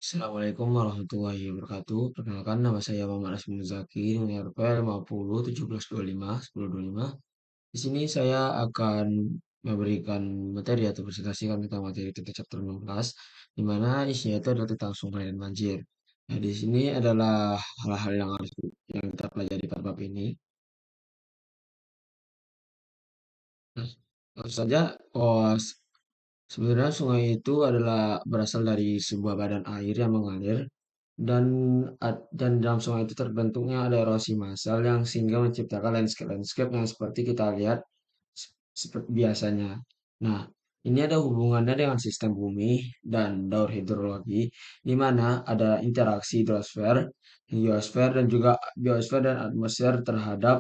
Assalamualaikum warahmatullahi wabarakatuh. Perkenalkan nama saya Muhammad Asmi Muzaki dengan RP 50 1725 1025. Di sini saya akan memberikan materi atau presentasikan tentang materi tentang chapter 16, di mana isinya itu adalah tentang sungai dan banjir. Nah, di sini adalah hal-hal yang kita pelajari pada bab ini. Nah, langsung saja, sebenarnya sungai itu adalah berasal dari sebuah badan air yang mengalir dan dan dalam sungai itu terbentuknya ada erosi massal yang sehingga menciptakan landscape-landscape yang seperti kita lihat seperti biasanya. Nah, ini ada hubungannya dengan sistem bumi dan daur hidrologi, di mana ada interaksi hidrosfer, geosfer, dan juga biosfer dan atmosfer terhadap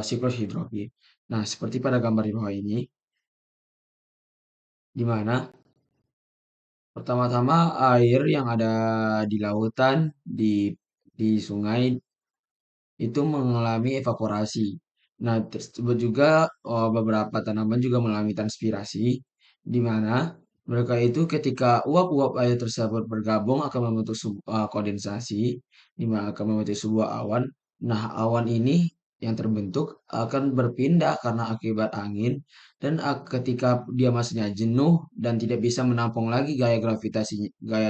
siklus hidrologi. Nah, seperti pada gambar di bawah ini, di mana pertama-tama air yang ada di lautan, di sungai itu mengalami evaporasi. Nah, tersebut juga beberapa tanaman juga mengalami transpirasi, di mana mereka itu ketika uap-uap air tersebut bergabung akan membentuk kondensasi, di mana akan membentuk sebuah awan. Nah, awan ini yang terbentuk akan berpindah karena akibat angin dan ketika dia masanya jenuh dan tidak bisa menampung lagi gaya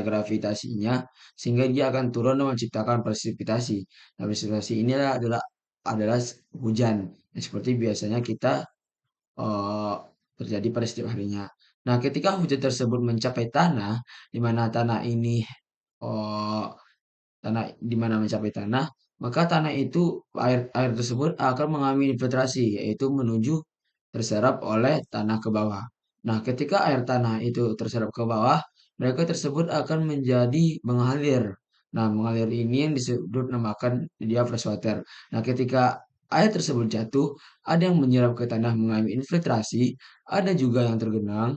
gravitasinya sehingga dia akan turun dan menciptakan presipitasi. Nah, presipitasi ini adalah hujan yang seperti biasanya kita eh, terjadi pada setiap harinya. Nah, ketika hujan tersebut mencapai tanah, di mana tanah ini eh, tanah di mana mencapai tanah, maka tanah itu air air tersebut akan mengalami infiltrasi, yaitu menuju terserap oleh tanah ke bawah. Nah, ketika air tanah itu terserap ke bawah, mereka tersebut akan menjadi mengalir. Nah, mengalir ini yang disebut namakan dia freshwater. Nah, ketika air tersebut jatuh, ada yang menyerap ke tanah mengalami infiltrasi, ada juga yang tergenang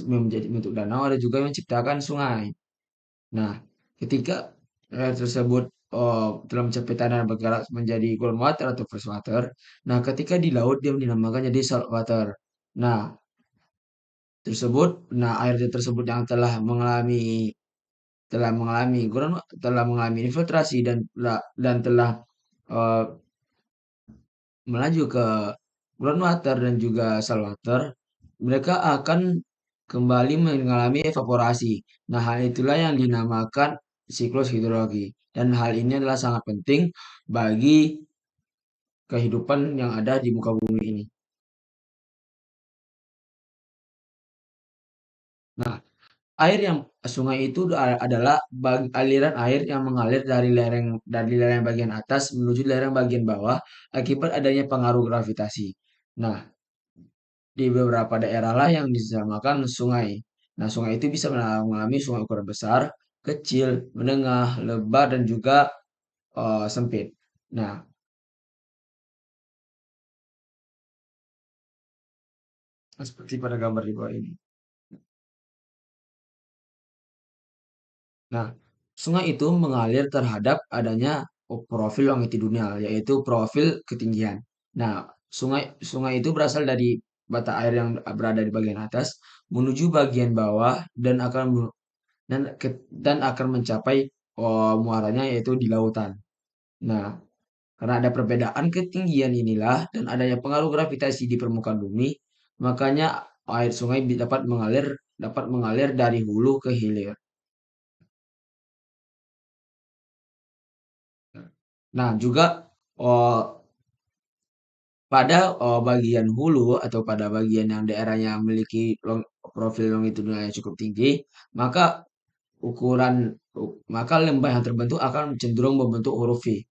menjadi bentuk danau, ada juga yang menciptakan sungai. Nah, ketika air tersebut telah mencapai tanah dan bergerak menjadi groundwater atau freshwater, nah ketika di laut dia dinamakan jadi saltwater. Nah, air tersebut yang telah mengalami infiltrasi dan telah eh, melaju ke groundwater dan juga saltwater, mereka akan kembali mengalami evaporasi. Nah, hal itulah yang dinamakan siklus hidrologi. Dan hal ini adalah sangat penting bagi kehidupan yang ada di muka bumi ini. Nah, sungai itu adalah aliran air yang mengalir dari lereng bagian atas menuju lereng bagian bawah akibat adanya pengaruh gravitasi. Nah, di beberapa daerah lah yang dinamakan sungai. Nah, sungai itu bisa mengalami sungai ukuran besar, kecil, menengah, lebar, dan juga sempit. Nah, seperti pada gambar di bawah ini. Nah, sungai itu mengalir terhadap adanya profil longitudinal, yaitu profil ketinggian. Nah, sungai sungai itu berasal dari mata air yang berada di bagian atas menuju bagian bawah dan akan mencapai muaranya yaitu di lautan. Nah, karena ada perbedaan ketinggian inilah dan adanya pengaruh gravitasi di permukaan bumi, makanya air sungai dapat mengalir dari hulu ke hilir. Nah, juga eh, pada bagian hulu atau pada bagian yang daerahnya memiliki profil longitudinal yang cukup tinggi, maka ukuran maka lembah yang terbentuk akan cenderung membentuk huruf V.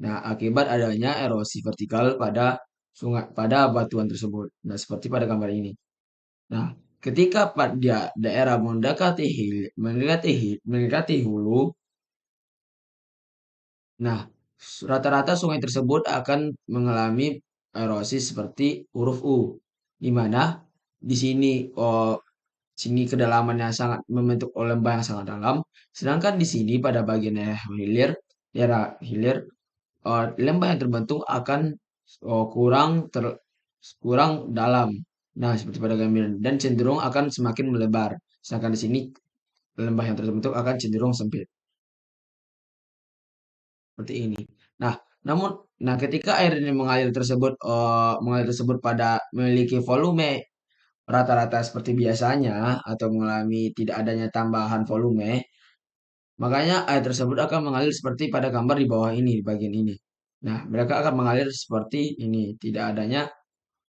Nah, akibat adanya erosi vertikal pada batuan tersebut. Nah, seperti pada gambar ini. Nah, ketika pada daerah mendekati hulu, nah rata-rata sungai tersebut akan mengalami erosi seperti huruf U, di mana di sini kedalamannya sangat membentuk lembah yang sangat dalam, sedangkan di sini pada bagian daerah hilir lembah yang terbentuk akan oh, kurang dalam. Nah, seperti pada gambar dan cenderung akan semakin melebar. Sedangkan di sini lembah yang terbentuk akan cenderung sempit seperti ini. Nah, namun ketika air ini mengalir tersebut pada memiliki volume rata-rata seperti biasanya atau mengalami tidak adanya tambahan volume, makanya air tersebut akan mengalir seperti pada gambar di bawah ini, di bagian ini. Nah, mereka akan mengalir seperti ini, tidak adanya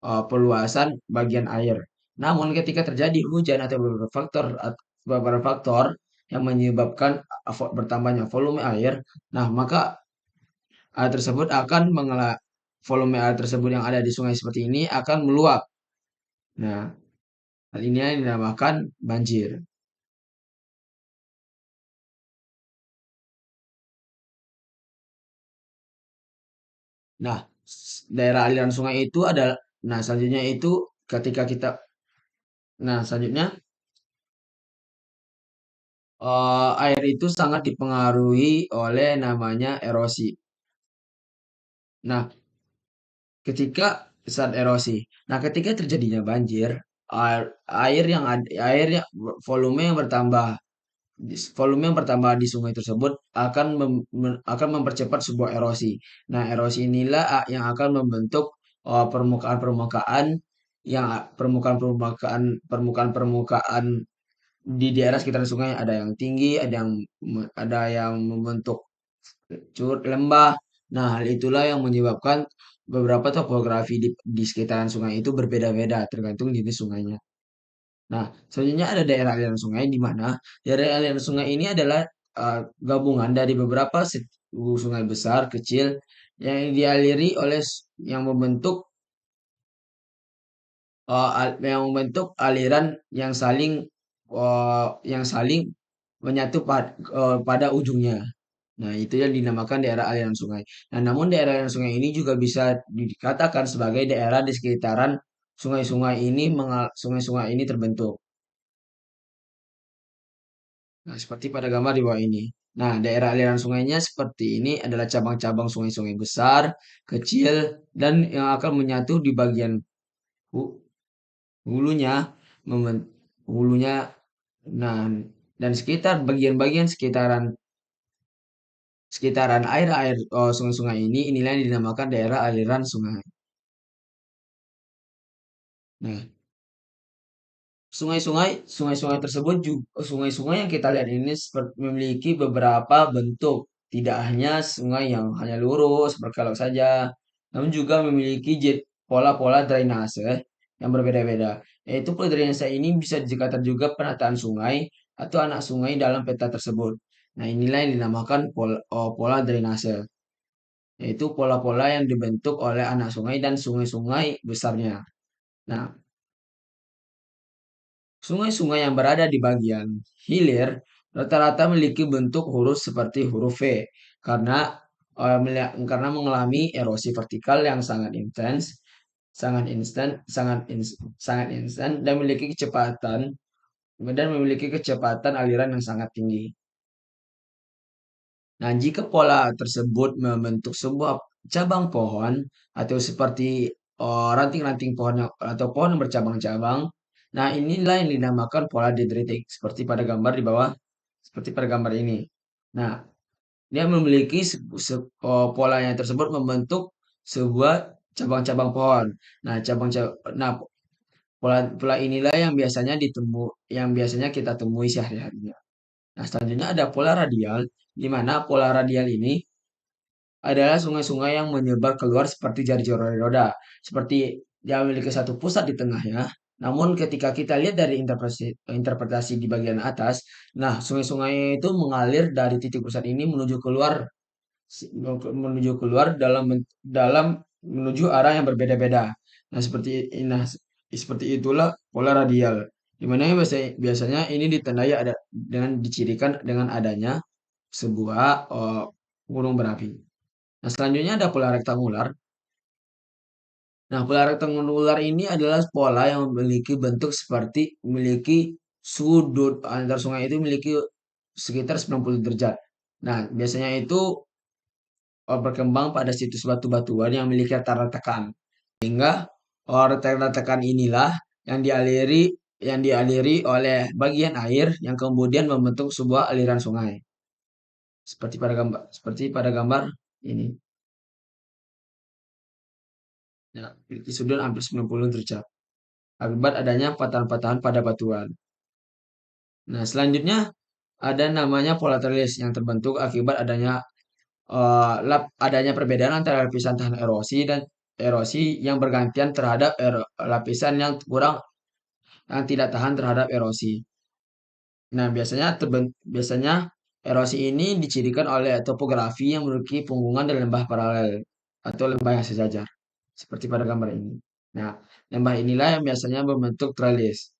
perluasan bagian air. Namun ketika terjadi hujan atau beberapa faktor yang menyebabkan bertambahnya volume air, nah maka air tersebut akan volume air tersebut yang ada di sungai seperti ini akan meluap. Nah, hal ini yang dinamakan banjir. Nah, daerah aliran sungai itu adalah, nah selanjutnya itu ketika kita, nah selanjutnya air itu sangat dipengaruhi oleh namanya erosi. Nah, ketika saat erosi, nah ketika terjadinya banjir, air yang volume yang bertambah, volume yang bertambah di sungai tersebut akan mempercepat sebuah erosi. Nah, erosi inilah yang akan membentuk permukaan-permukaan permukaan-permukaan di daerah sekitar sungai, ada yang tinggi, ada yang membentuk lembah. Nah, hal itulah yang menyebabkan beberapa topografi di sekitaran sungai itu berbeda-beda tergantung jenis sungainya. Nah, selanjutnya ada daerah aliran sungai di mana daerah aliran sungai ini adalah gabungan dari beberapa sungai besar, kecil yang dialiri oleh yang membentuk aliran yang saling menyatu pada ujungnya. Nah, itu yang dinamakan daerah aliran sungai. Nah, namun daerah aliran sungai ini juga bisa dikatakan sebagai daerah di sekitaran sungai-sungai ini terbentuk. Nah, seperti pada gambar di bawah ini. Nah, daerah aliran sungainya seperti ini adalah cabang-cabang sungai-sungai besar, kecil, dan yang akan menyatu di bagian hu- hulunya, memen- hulunya. Nah, dan sekitar bagian-bagian sekitaran sekitaran air-air sungai-sungai inilah yang dinamakan daerah aliran sungai. Nah, sungai-sungai tersebut juga sungai-sungai yang kita lihat ini memiliki beberapa bentuk. Tidak hanya sungai yang hanya lurus berkelok saja, namun juga memiliki pola-pola drainase yang berbeda-beda. Yaitu pola drainase ini bisa dikatakan juga penataan sungai atau anak sungai dalam peta tersebut. Nah, inilah yang dinamakan pola drainase, yaitu pola-pola yang dibentuk oleh anak sungai dan sungai-sungai besarnya. Nah, sungai-sungai yang berada di bagian hilir rata-rata memiliki bentuk huruf seperti huruf V karena karena mengalami erosi vertikal yang sangat instan dan memiliki kecepatan aliran yang sangat tinggi. Nah, jika pola tersebut membentuk sebuah cabang pohon atau seperti ranting-ranting atau pohon yang bercabang-cabang, nah inilah yang dinamakan pola dendritik seperti pada gambar ini. Nah, dia memiliki polanya tersebut membentuk sebuah cabang-cabang pohon. Nah, nah pola pola inilah yang biasanya kita temui sehari-harinya. Nah, selanjutnya ada pola radial, di mana pola radial ini adalah sungai-sungai yang menyebar keluar seperti jari-jari roda, seperti dia memiliki satu pusat di tengahnya. Namun ketika kita lihat dari interpretasi di bagian atas, nah sungai-sungai itu mengalir dari titik pusat ini menuju keluar dalam menuju arah yang berbeda-beda. Seperti itulah pola radial. Di mana yang biasanya ini ditandai dengan dicirikan dengan adanya sebuah gunung berapi. Nah, selanjutnya ada pola rektangular. Nah, pola rektangular ini adalah pola yang memiliki sudut antar sungai itu memiliki sekitar 90 derajat. Nah, biasanya itu berkembang pada situs batu-batuan yang memiliki tekanan tekan. Sehingga tekanan tekan inilah yang dialiri yang dialiri oleh bagian air yang kemudian membentuk sebuah aliran sungai. Seperti pada gambar ini. Ya, memiliki sudut hampir 90 derajat akibat adanya patahan-patahan pada batuan. Nah, selanjutnya ada namanya polatelis yang terbentuk akibat adanya perbedaan antara lapisan tahan erosi dan erosi yang bergantian terhadap lapisan yang kurang yang tidak tahan terhadap erosi. Nah, biasanya erosi ini dicirikan oleh topografi yang memiliki punggungan dan lembah paralel atau lembah yang sejajar, seperti pada gambar ini. Nah, lembah inilah yang biasanya membentuk tralis.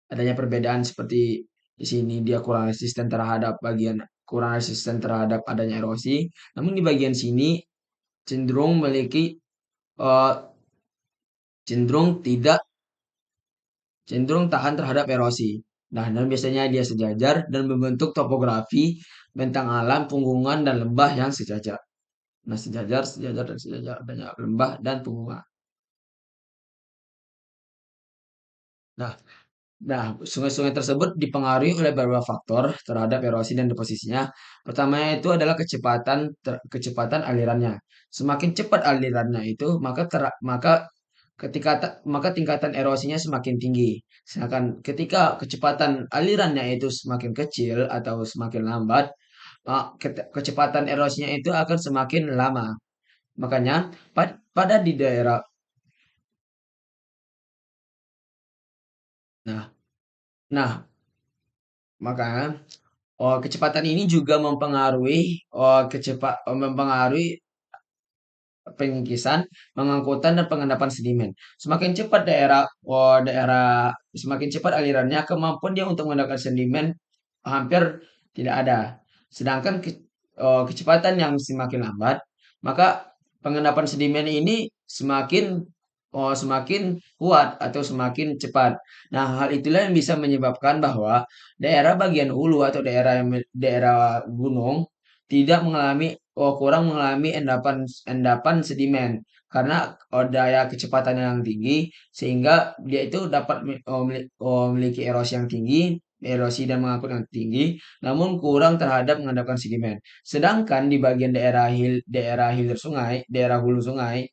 Adanya perbedaan seperti di sini dia kurang resisten terhadap adanya erosi, namun di bagian sini cenderung memiliki eh, cenderung tidak cenderung tahan terhadap erosi. Nah, dan biasanya dia sejajar dan membentuk topografi bentang alam, punggungan dan lembah yang sejajar. Nah, sejajar, sejajar dan sejajar adanya lembah dan punggungan. Nah, Nah, sungai-sungai tersebut dipengaruhi oleh beberapa faktor terhadap erosi dan deposisinya. Pertamanya itu adalah kecepatan alirannya. Semakin cepat alirannya itu, maka tingkatan erosinya semakin tinggi. Sedangkan ketika kecepatan alirannya itu semakin kecil atau semakin lambat, kecepatan erosinya itu akan semakin lama. Makanya pada di daerah, nah, nah, makanya kecepatan ini juga mempengaruhi pengikisan, pengangkutan dan pengendapan sedimen. Semakin cepat alirannya, kemampuan dia untuk mengendapkan sedimen hampir tidak ada. Sedangkan kecepatan yang semakin lambat, maka pengendapan sedimen ini semakin kuat atau semakin cepat. Nah, hal itulah yang bisa menyebabkan bahwa daerah bagian hulu atau daerah gunung tidak mengalami kurang mengalami endapan endapan sedimen karena daya kecepatannya yang tinggi sehingga dia itu dapat memiliki erosi yang tinggi, erosi dan mengangkut yang tinggi, namun kurang terhadap mengendapkan sedimen. Sedangkan di bagian daerah hilir sungai, daerah hulu sungai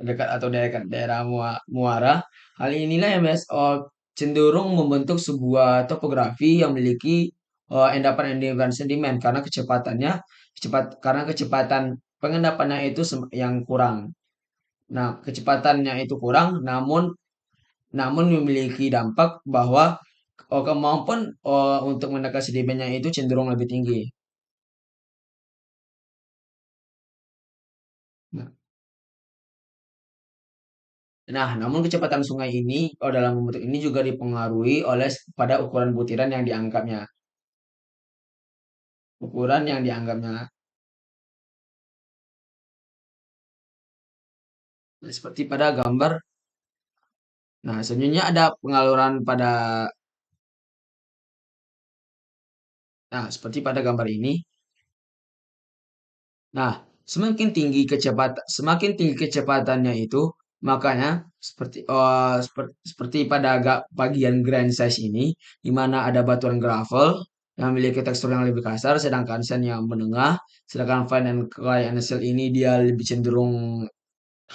dekat atau daerah muara. Hal inilah yang cenderung membentuk sebuah topografi yang memiliki endapan-endapan sedimen karena kecepatan pengendapannya itu yang kurang. Nah, kecepatannya itu kurang, namun memiliki dampak bahwa kemampuan untuk mendekat sedimennya itu cenderung lebih tinggi. Nah, namun kecepatan sungai ini dalam membentuk ini juga dipengaruhi oleh pada ukuran butiran yang dianggapnya. Ukuran yang dianggapnya. Seperti pada gambar. Nah, sebenarnya ada pengaluran pada seperti pada gambar ini. Nah, semakin tinggi kecepatannya itu, makanya seperti pada bagian grand size ini, di mana ada batuan gravel yang memiliki tekstur yang lebih kasar, sedangkan sand yang menengah, sedangkan fine and clay and silt ini dia lebih cenderung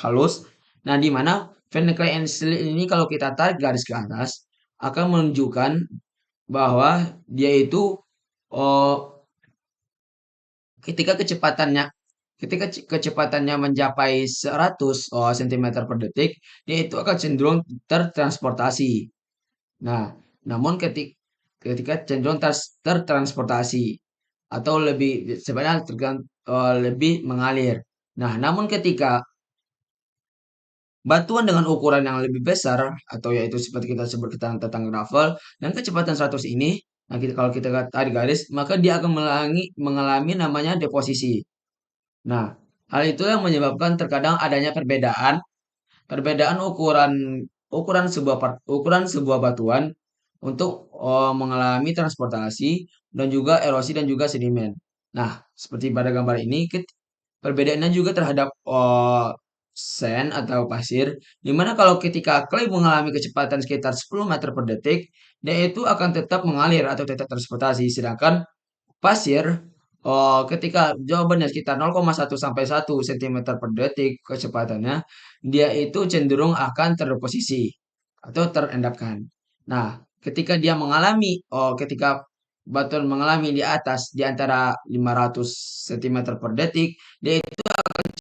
halus. Nah, di mana fine and clay and silt ini kalau kita tarik garis ke atas, akan menunjukkan bahwa dia itu oh, ketika kecepatannya ketika kecepatannya mencapai 100 cm per detik, dia itu akan cenderung tertransportasi. Nah, namun ketika cenderung tertransportasi atau lebih sebenarnya lebih mengalir. Nah, namun ketika batuan dengan ukuran yang lebih besar atau yaitu seperti kita sebut tentang gravel dan kecepatan 100 ini, nah kalau kita tarik garis, maka dia akan mengalami namanya deposisi. Nah, hal itu yang menyebabkan terkadang adanya perbedaan perbedaan ukuran sebuah batuan untuk mengalami transportasi dan juga erosi dan juga sedimen. Nah, seperti pada gambar ini, perbedaannya juga terhadap sand atau pasir, di mana kalau ketika clay mengalami kecepatan sekitar 10 meter per detik, dia itu akan tetap mengalir atau tetap transportasi. Sedangkan pasir, ketika jawabannya sekitar 0,1 sampai 1 sentimeter per detik kecepatannya, dia itu cenderung akan terposisi atau terendapkan. Nah, ketika dia mengalami, ketika batuan mengalami di atas di antara 500 sentimeter per detik, dia itu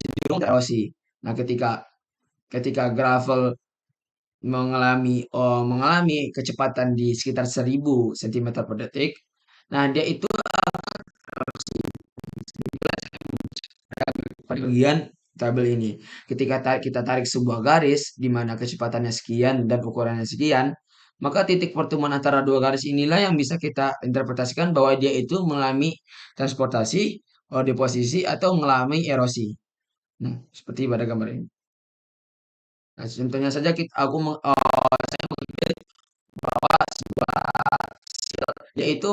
cenderung tererosi. Nah, ketika gravel mengalami kecepatan di sekitar 1000 sentimeter per detik, nah dia itu pada bagian tabel ini. Kita tarik sebuah garis di mana kecepatannya sekian dan ukurannya sekian, maka titik pertemuan antara dua garis inilah yang bisa kita interpretasikan bahwa dia itu mengalami transportasi, deposisi atau mengalami erosi. Nah, seperti pada gambar ini. Nah, contohnya saja aku saya mengambil bahwa yaitu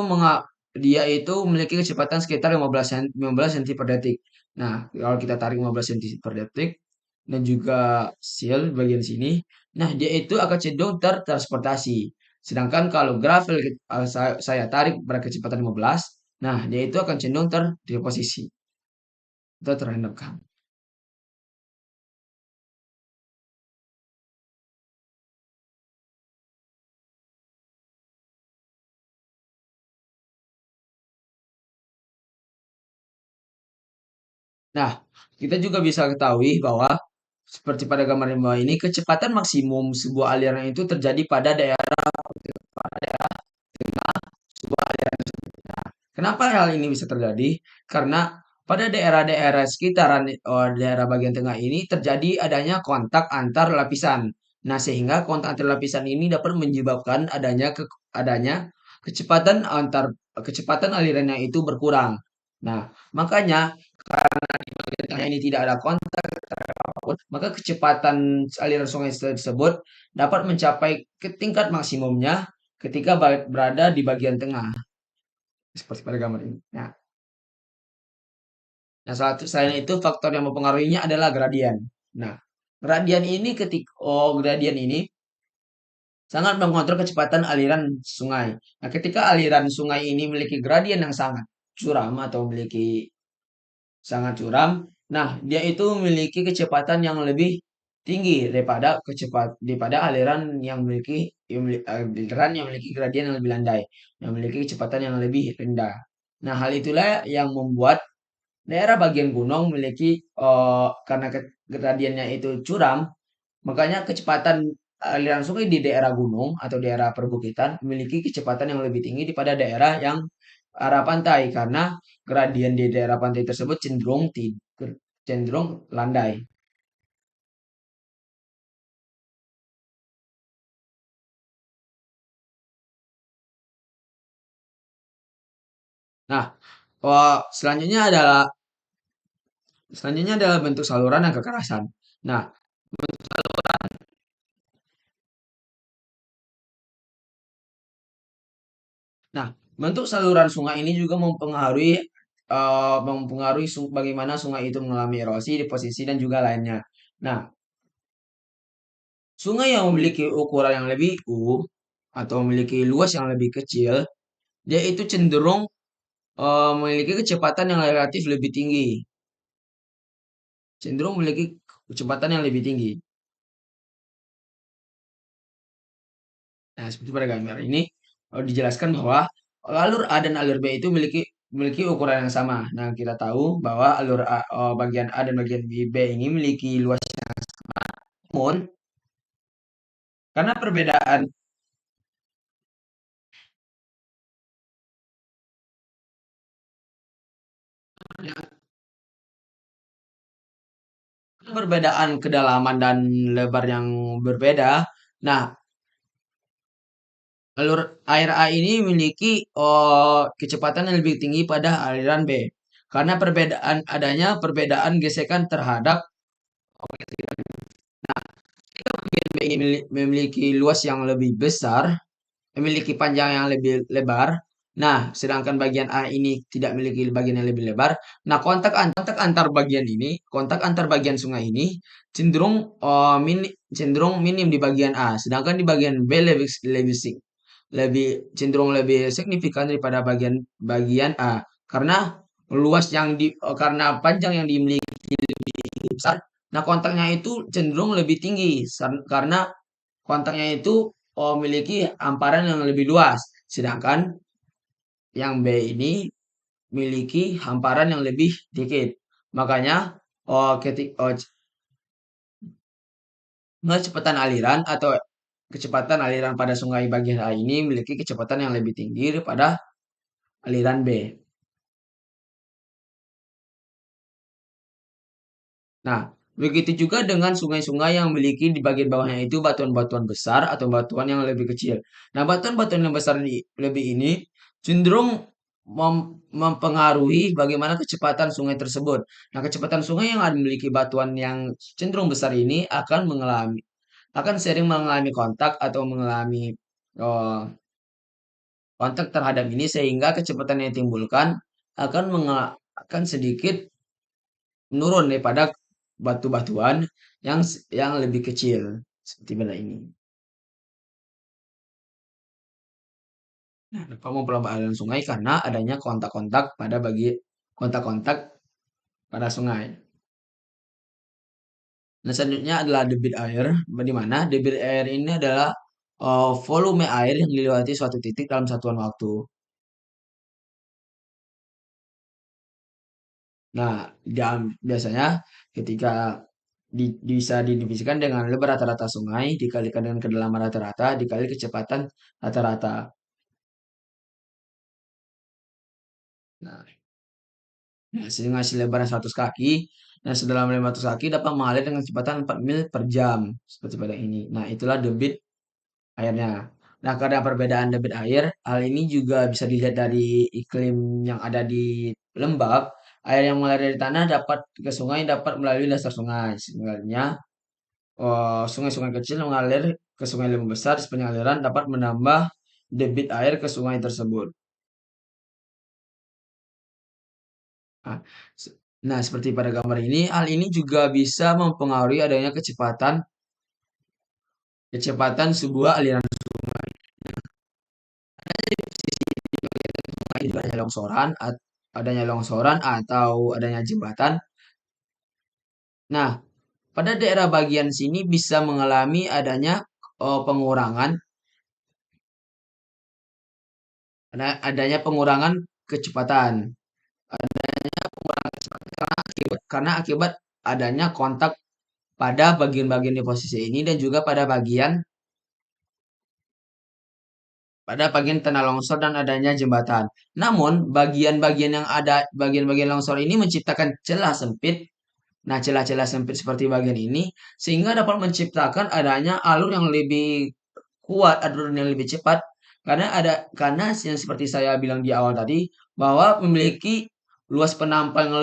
dia itu memiliki kecepatan sekitar 15 cm per detik. Nah, kalau kita tarik 15 cm per detik dan juga seal bagian sini, nah dia itu akan cenderung tertransportasi. Sedangkan kalau gravel saya tarik pada kecepatan 15, nah dia itu akan cenderung terdeposisi atau terendapkan. Nah, kita juga bisa ketahui bahwa seperti pada gambar yang bawah ini, kecepatan maksimum sebuah aliran itu terjadi pada daerah sebuah aliran. Kenapa hal ini bisa terjadi? Karena pada daerah-daerah sekitaran daerah bagian tengah ini terjadi adanya kontak antar lapisan. Nah, sehingga kontak antar lapisan ini dapat menyebabkan adanya kecepatan alirannya itu berkurang. Nah, makanya di bagian tengah ini tidak ada kontak apapun, maka kecepatan aliran sungai tersebut dapat mencapai ke tingkat maksimumnya ketika berada di bagian tengah, seperti pada gambar ini. Nah, selain itu faktor yang mempengaruhinya adalah gradien. Nah, gradien ini sangat mengontrol kecepatan aliran sungai. Nah, ketika aliran sungai ini memiliki gradien yang sangat curam atau memiliki sangat curam, nah dia itu memiliki kecepatan yang lebih tinggi daripada aliran yang memiliki aliran yang memiliki gradien yang lebih landai, yang memiliki kecepatan yang lebih rendah. Nah, hal itulah yang membuat daerah bagian gunung memiliki karena gradiennya itu curam, makanya kecepatan aliran sungai di daerah gunung atau daerah perbukitan memiliki kecepatan yang lebih tinggi daripada daerah yang arah pantai karena gradien di daerah pantai tersebut cenderung landai. Nah, selanjutnya adalah bentuk saluran dan kekerasan. Nah, Nah, bentuk saluran sungai ini juga mempengaruhi bagaimana sungai itu mengalami erosi, deposisi, dan juga lainnya. Nah, sungai yang memiliki ukuran yang lebih atau memiliki luas yang lebih kecil, dia itu cenderung memiliki kecepatan yang relatif lebih tinggi. Cenderung memiliki kecepatan yang lebih tinggi. Nah, seperti pada gambar ini dijelaskan bahwa alur A dan alur B itu memiliki memiliki ukuran yang sama. Nah, kita tahu bahwa bagian A dan bagian B ini memiliki luas namun karena perbedaan kedalaman dan lebar yang berbeda. Nah, alur air A ini memiliki kecepatan yang lebih tinggi pada aliran B. Karena adanya perbedaan gesekan terhadap bagian B ini memiliki luas yang lebih besar, memiliki panjang yang lebih lebar, Nah, sedangkan bagian A ini tidak memiliki bagian yang lebih lebar. Nah, kontak antar bagian sungai ini cenderung cenderung minim di bagian A, sedangkan di bagian B lebih cenderung lebih signifikan daripada bagian bagian A. Karena karena panjang yang dimiliki lebih besar. Nah, kontaknya itu cenderung lebih tinggi karena kontaknya itu memiliki hamparan yang lebih luas. Sedangkan yang B ini memiliki hamparan yang lebih dikit. Makanya kecepatan aliran atau kecepatan aliran pada sungai bagian A ini memiliki kecepatan yang lebih tinggi daripada aliran B. Nah, begitu juga dengan sungai-sungai yang memiliki di bagian bawahnya itu batuan-batuan besar atau batuan yang lebih kecil. Nah, batuan-batuan yang besar lebih ini cenderung mempengaruhi bagaimana kecepatan sungai tersebut. Nah, kecepatan sungai yang memiliki batuan yang cenderung besar ini akan sering mengalami kontak atau mengalami eh, kontak terhadap ini sehingga kecepatan yang ditimbulkan akan sedikit menurun daripada batu-batuan yang lebih kecil seperti benda ini. Nah, dapat memperlambat aliran sungai karena adanya kontak-kontak pada sungai. Nah, selanjutnya adalah debit air, di mana debit air ini adalah volume air yang dilewati suatu titik dalam satuan waktu. Nah, biasanya ketika bisa didivisikan dengan lebar rata-rata sungai dikalikan dengan kedalaman rata-rata dikali kecepatan rata-rata. Nah, dengan selebaran 100 kaki dan sedalam 500 kaki dapat mengalir dengan kecepatan 4 mil per jam seperti pada ini. Nah, itulah debit airnya. Nah, karena perbedaan debit air, hal ini juga bisa dilihat dari iklim yang ada di lembab. Air yang mengalir dari tanah dapat ke sungai dapat melalui dasar sungai. Sebenarnya, sungai-sungai kecil mengalir ke sungai lebih besar sepanjang aliran dapat menambah debit air ke sungai tersebut. Nah, seperti pada gambar ini, hal ini juga bisa mempengaruhi adanya kecepatan kecepatan sebuah aliran sungai, adanya longsoran atau adanya jembatan. Nah, pada daerah bagian sini bisa mengalami adanya pengurangan adanya pengurangan kecepatan. Adanya pengurangan kecepatan karena akibat adanya kontak pada bagian-bagian di posisi ini dan juga pada bagian tanah longsor dan adanya jembatan. Namun, bagian-bagian longsor ini menciptakan celah sempit. Nah, celah-celah sempit seperti bagian ini sehingga dapat menciptakan adanya alur yang lebih kuat, alur yang lebih cepat karena yang seperti saya bilang di awal tadi bahwa memiliki luas penampang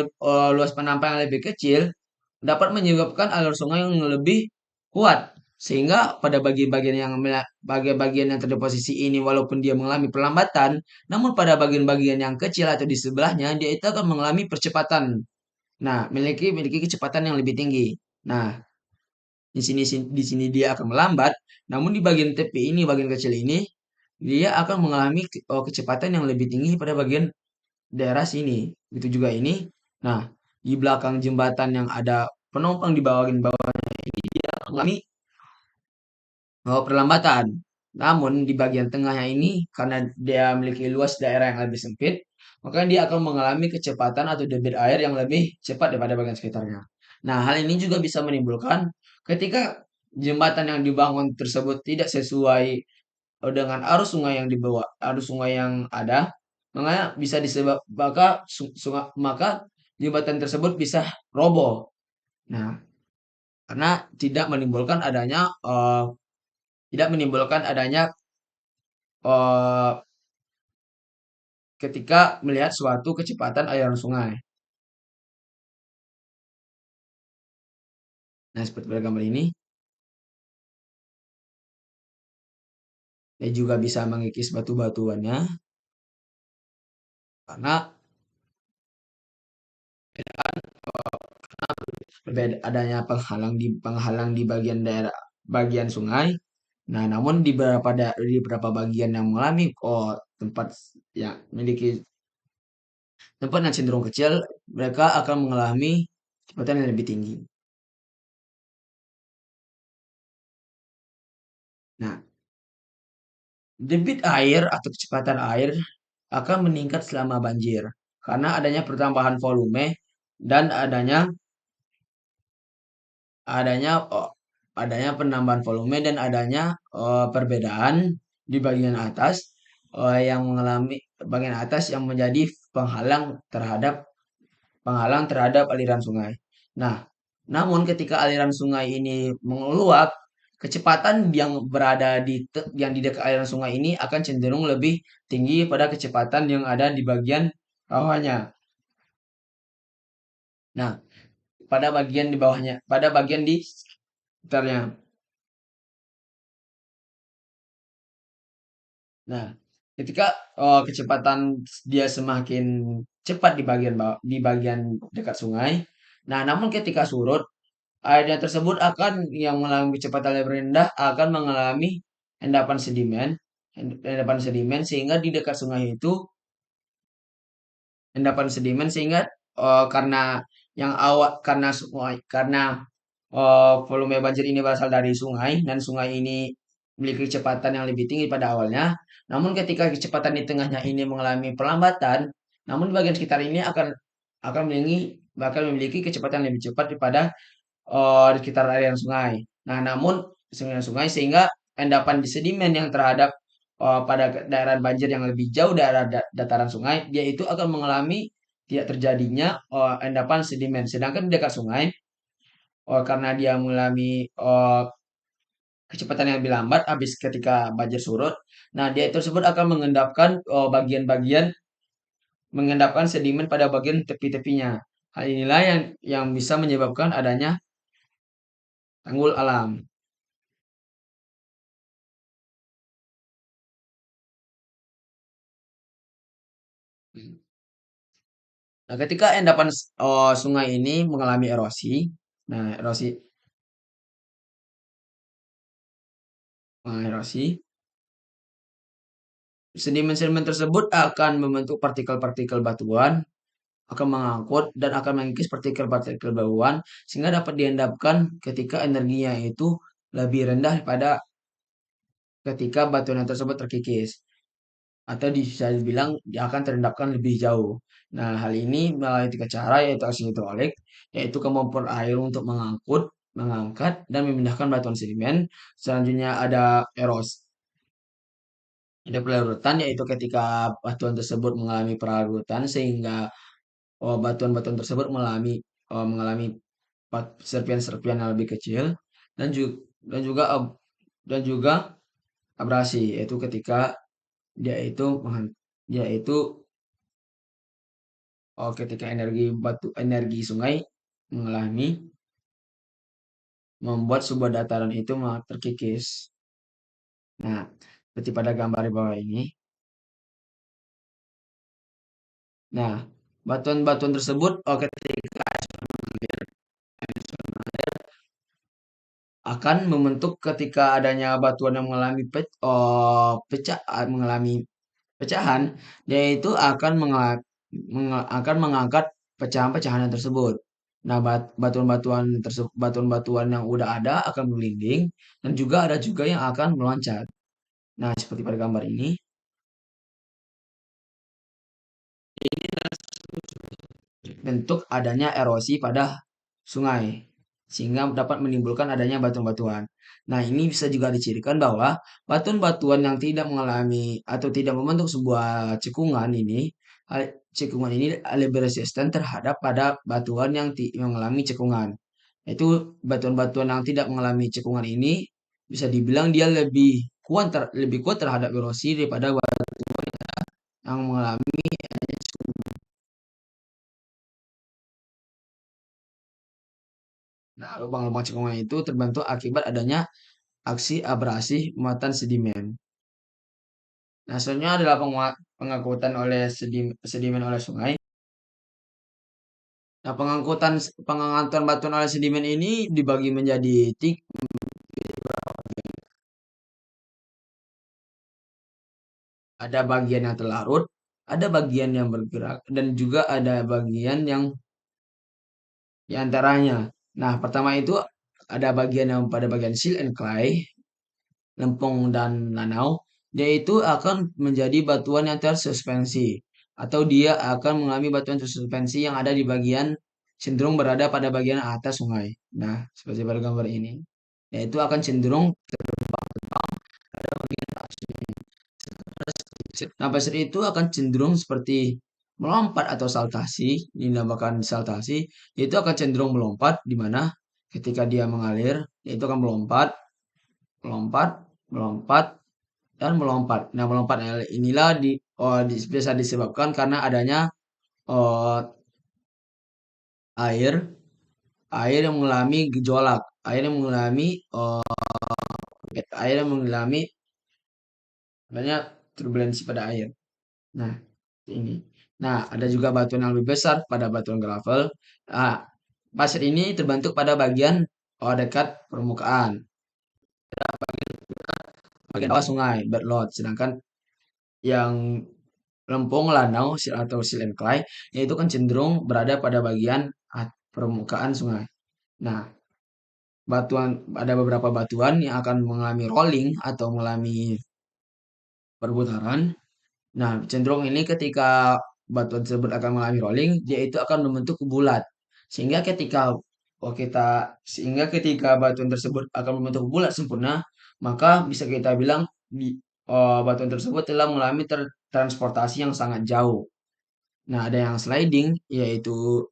yang lebih kecil dapat menyebabkan alur sungai yang lebih kuat sehingga pada bagian-bagian yang terdeposisi ini walaupun dia mengalami perlambatan namun pada bagian-bagian yang kecil atau di sebelahnya dia itu akan mengalami percepatan. Nah, memiliki kecepatan yang lebih tinggi. Nah, di sini dia akan melambat, namun di bagian tepi ini, bagian kecil ini, dia akan mengalami kecepatan yang lebih tinggi pada bagian daerah sini. Begitu juga ini. Nah, di belakang jembatan yang ada penumpang di bawah ini dia mengalami perlambatan. Namun di bagian tengahnya ini karena dia memiliki luas daerah yang lebih sempit, maka dia akan mengalami kecepatan atau debit air yang lebih cepat daripada bagian sekitarnya. Nah, hal ini juga bisa menimbulkan ketika jembatan yang dibangun tersebut tidak sesuai dengan arus sungai yang ada, makanya bisa disebab maka jembatan tersebut bisa roboh. Nah, karena tidak menimbulkan adanya eh, ketika melihat suatu kecepatan aliran sungai. Nah, seperti pada gambar ini, dia juga bisa mengikis batu-batuannya. karena adanya penghalang di bagian sungai. Nah, namun di beberapa bagian yang mengalami tempat yang memiliki tempat yang cenderung kecil, mereka akan mengalami kecepatan yang lebih tinggi. Nah, debit air atau kecepatan air akan meningkat selama banjir karena adanya pertambahan volume dan adanya oh, adanya penambahan volume dan adanya perbedaan di bagian atas yang mengalami bagian atas yang menjadi penghalang terhadap aliran sungai. Nah, namun ketika aliran sungai ini meluap, kecepatan yang di dekat aliran sungai ini akan cenderung lebih tinggi pada kecepatan yang ada di bagian bawahnya. Nah, pada bagian di sekitarnya. Nah, ketika kecepatan dia semakin cepat di bagian dekat sungai. Nah, namun ketika surut, airnya tersebut yang mengalami kecepatan lebih rendah akan mengalami endapan sedimen, sehingga di dekat sungai itu endapan sedimen sehingga karena volume banjir ini berasal dari sungai dan sungai ini memiliki kecepatan yang lebih tinggi pada awalnya. Namun ketika kecepatan di tengahnya ini mengalami pelambatan, namun di bagian sekitar ini akan memiliki kecepatan lebih cepat daripada di sekitar aliran sungai. Nah, namun sungai sehingga endapan di sedimen yang terhadap pada daerah banjir yang lebih jauh dari dataran sungai, dia itu akan mengalami tidak terjadinya endapan sedimen. Sedangkan di dekat sungai, karena dia mengalami kecepatan yang lebih lambat habis ketika banjir surut, nah dia tersebut akan mengendapkan sedimen pada bagian tepi-tepinya. Hal inilah yang bisa menyebabkan adanya tanggul alam. Nah, ketika endapan sungai ini mengalami erosi, nah erosi, sedimen-sedimen tersebut akan membentuk partikel-partikel batuan, akan mengangkut dan akan mengikis partikel-partikel batuan sehingga dapat diendapkan ketika energinya itu lebih rendah pada ketika batuan tersebut terkikis atau bisa dibilang dia akan terendapkan lebih jauh. Nah, hal ini melalui tiga cara yaitu aksi hidrolik, yaitu kemampuan air untuk mengangkat dan memindahkan batuan sedimen. Selanjutnya ada pelarutan yaitu ketika batuan tersebut mengalami pelarutan sehingga batuan-batuan tersebut mengalami serpian-serpian yang lebih kecil dan juga dan juga dan juga abrasi yaitu ketika dia itu dia itu ketika energi sungai mengalami membuat sebuah dataran itu terkikis. Nah, seperti pada gambar di bawah ini. Nah, batuan-batuan tersebut ketika akan membentuk ketika adanya batuan yang mengalami pecahan, dia itu akan mengangkat pecahan-pecahan tersebut. Nah, batuan-batuan yang udah ada akan berlinding dan juga ada juga yang akan meloncat. Nah, seperti pada gambar ini, bentuk adanya erosi pada sungai sehingga dapat menimbulkan adanya batuan-batuan. Nah, ini bisa juga dicirikan bahwa batuan-batuan yang tidak mengalami atau tidak membentuk sebuah cekungan ini lebih resisten terhadap pada batuan yang mengalami cekungan. Itu batuan-batuan yang tidak mengalami cekungan ini bisa dibilang dia lebih kuat terhadap erosi daripada batuan yang mengalami. Nah, lubang-lubang cekungan itu terbentuk akibat adanya aksi abrasi muatan sedimen. Nah, selanjutnya adalah pengangkutan oleh sedimen oleh sungai. Nah, pengangkutan batuan oleh sedimen ini dibagi menjadi ada bagian yang terlarut, ada bagian yang bergerak, dan juga ada bagian yang di antaranya. Nah, pertama itu ada bagian yang pada bagian sill and clay, lempung dan lanau, dia itu akan menjadi batuan yang tersuspensi atau dia akan mengalami batuan tersuspensi yang ada di bagian cenderung berada pada bagian atas sungai. Nah, seperti pada gambar ini. Yaitu akan cenderung pada bagian atas sungai. Nah, pasir itu akan cenderung seperti melompat atau saltasi, dinamakan saltasi, itu akan cenderung melompat di mana ketika dia mengalir, itu akan melompat, melompat, melompat, dan melompat. Nah, melompat inilah bisa disebabkan karena adanya eh, air, air yang mengalami gejolak, air yang mengalami air yang mengalami adanya turbulensi pada air. Nah, ini. Nah, ada juga batuan yang lebih besar pada batuan gravel. Nah, pasir ini terbentuk pada bagian dekat permukaan, bagian bawah sungai, bedload. Sedangkan yang lempung, lanau, atau sill and clay, yaitu kan cenderung berada pada bagian permukaan sungai. Nah, ada beberapa batuan yang akan mengalami rolling atau mengalami perputaran. Nah, cenderung ini ketika batuan tersebut akan mengalami rolling, dia itu akan membentuk bulat. Sehingga ketika batuan tersebut akan membentuk bulat sempurna, maka bisa kita bilang batuan tersebut telah mengalami transportasi yang sangat jauh. Nah, ada yang sliding, yaitu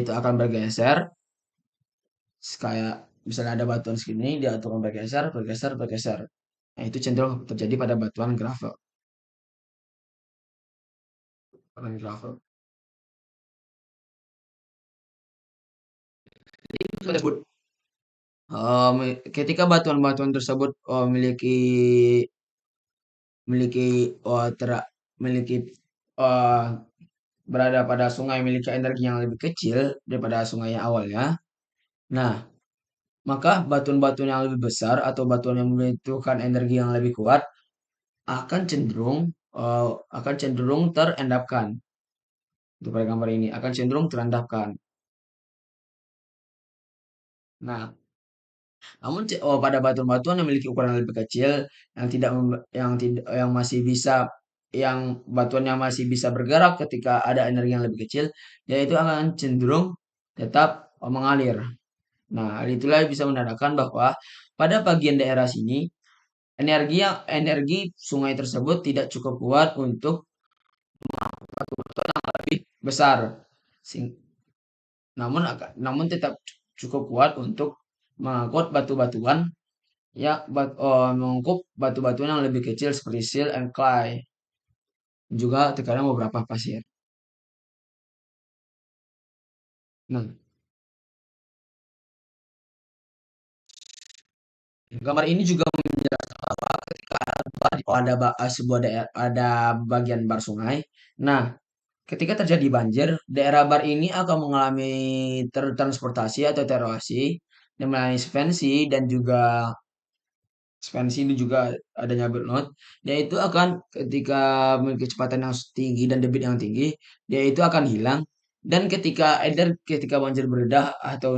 akan bergeser, kayak misalnya ada batuan segini, dia akan bergeser, bergeser, bergeser. Nah, itu cenderung terjadi pada batuan gravel. Batuan gravel. Tersebut ketika batuan-batuan tersebut memiliki memiliki eh, tera- memiliki eh, berada pada sungai memiliki energi yang lebih kecil daripada sungai yang awalnya. Nah, maka batuan-batuan yang lebih besar atau batuan yang membutuhkan energi yang lebih kuat akan cenderung eh, terendapkan. Untuk pada gambar ini akan cenderung terendapkan. Nah, namun pada batuan-batuan yang memiliki ukuran lebih kecil yang tidak yang tidak yang masih bisa yang batuan yang masih bisa bergerak ketika ada energi yang lebih kecil, yaitu akan cenderung tetap mengalir. Nah, hal itulah bisa menandakan bahwa pada bagian daerah sini energi sungai tersebut tidak cukup kuat untuk batuan yang lebih besar. Sing- namun tetap cukup kuat untuk mengangkut batu-batuan mengungkup batu-batuan yang lebih kecil seperti sill and clay, juga terkadang beberapa pasir. Nah, gambar ini juga menjelaskan bahwa ketika sebuah daerah ada bagian bar sungai. Nah, ketika terjadi banjir, daerah bar ini akan mengalami tertransportasi atau terosi dan mengalami subvensi dan juga ekspansi ini juga adanya burnout, dia itu akan ketika memiliki kecepatan yang tinggi dan debit yang tinggi, dia itu akan hilang dan ketika banjir beredah atau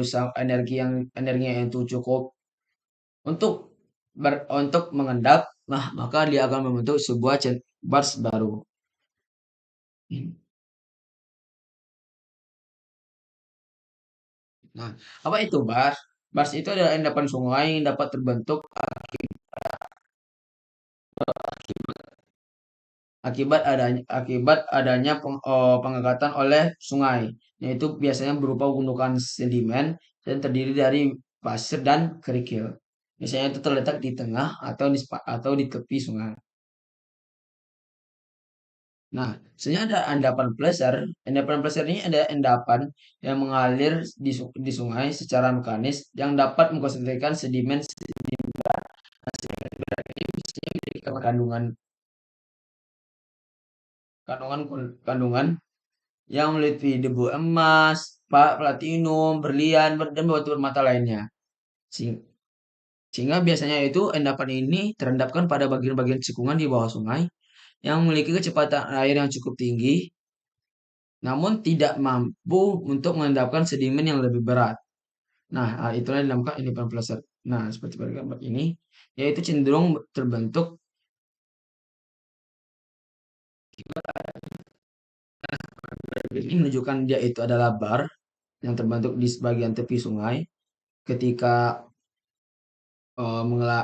energinya itu cukup untuk untuk mengendap, nah maka dia akan membentuk sebuah bars baru. Nah, apa itu bars? Bars itu adalah endapan sungai yang dapat terbentuk akibat adanya pengangkatan oleh sungai, yaitu biasanya berupa gundukan sedimen dan terdiri dari pasir dan kerikil. Biasanya itu terletak di tengah atau di tepi sungai. Nah, sebenarnya ada endapan placer. Endapan placer ini ada endapan yang mengalir di sungai secara mekanis yang dapat mengkonsentrasikan sedimen sedimen berat. Nah, sedimen berat ini biasanya memiliki kandungan kandungan yang meliputi debu emas, platinum, berlian, dan batu permata lainnya. Sehing- Sehingga biasanya itu endapan ini terendapkan pada bagian-bagian cekungan di bawah sungai yang memiliki kecepatan air yang cukup tinggi, namun tidak mampu untuk mengendapkan sedimen yang lebih berat. Nah, itulah yang dinamakan endapan pelosok. Nah, seperti pada gambar ini, yaitu cenderung terbentuk ini menunjukkan dia itu adalah bar yang terbentuk di sebagian tepi sungai ketika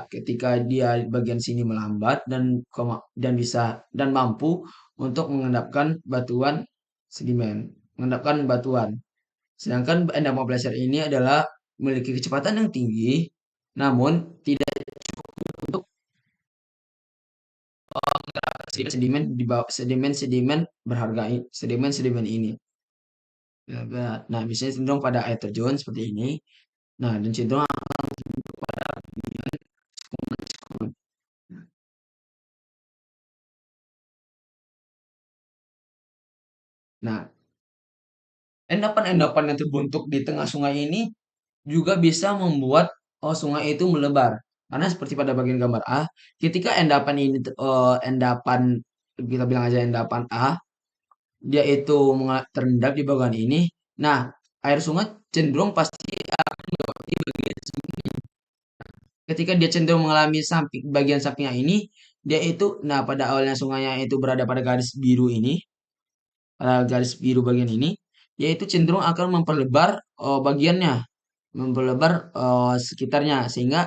ketika dia bagian sini melambat dan bisa dan mampu untuk mengendapkan batuan sedimen, mengendapkan batuan. Sedangkan endapan placer ini adalah memiliki kecepatan yang tinggi, namun tidak untuk sedimen di bawah sedimen-sedimen berharga sedimen-sedimen ini. Nah, biasanya cenderung pada air terjun seperti ini. Nah, dan cenderung nah, endapan-endapan yang terbentuk di tengah sungai ini juga bisa membuat sungai itu melebar. Karena seperti pada bagian gambar A, ketika endapan ini endapan kita bilang aja endapan A, dia itu terendap di bagian ini. Nah, air sungai cenderung pasti akan melewati bagian ketika dia cenderung mengalami bagian sampingnya ini, dia itu nah pada awalnya sungainya itu berada pada garis biru ini, garis biru bagian ini, yaitu cenderung akan memperlebar bagiannya, memperlebar sekitarnya, sehingga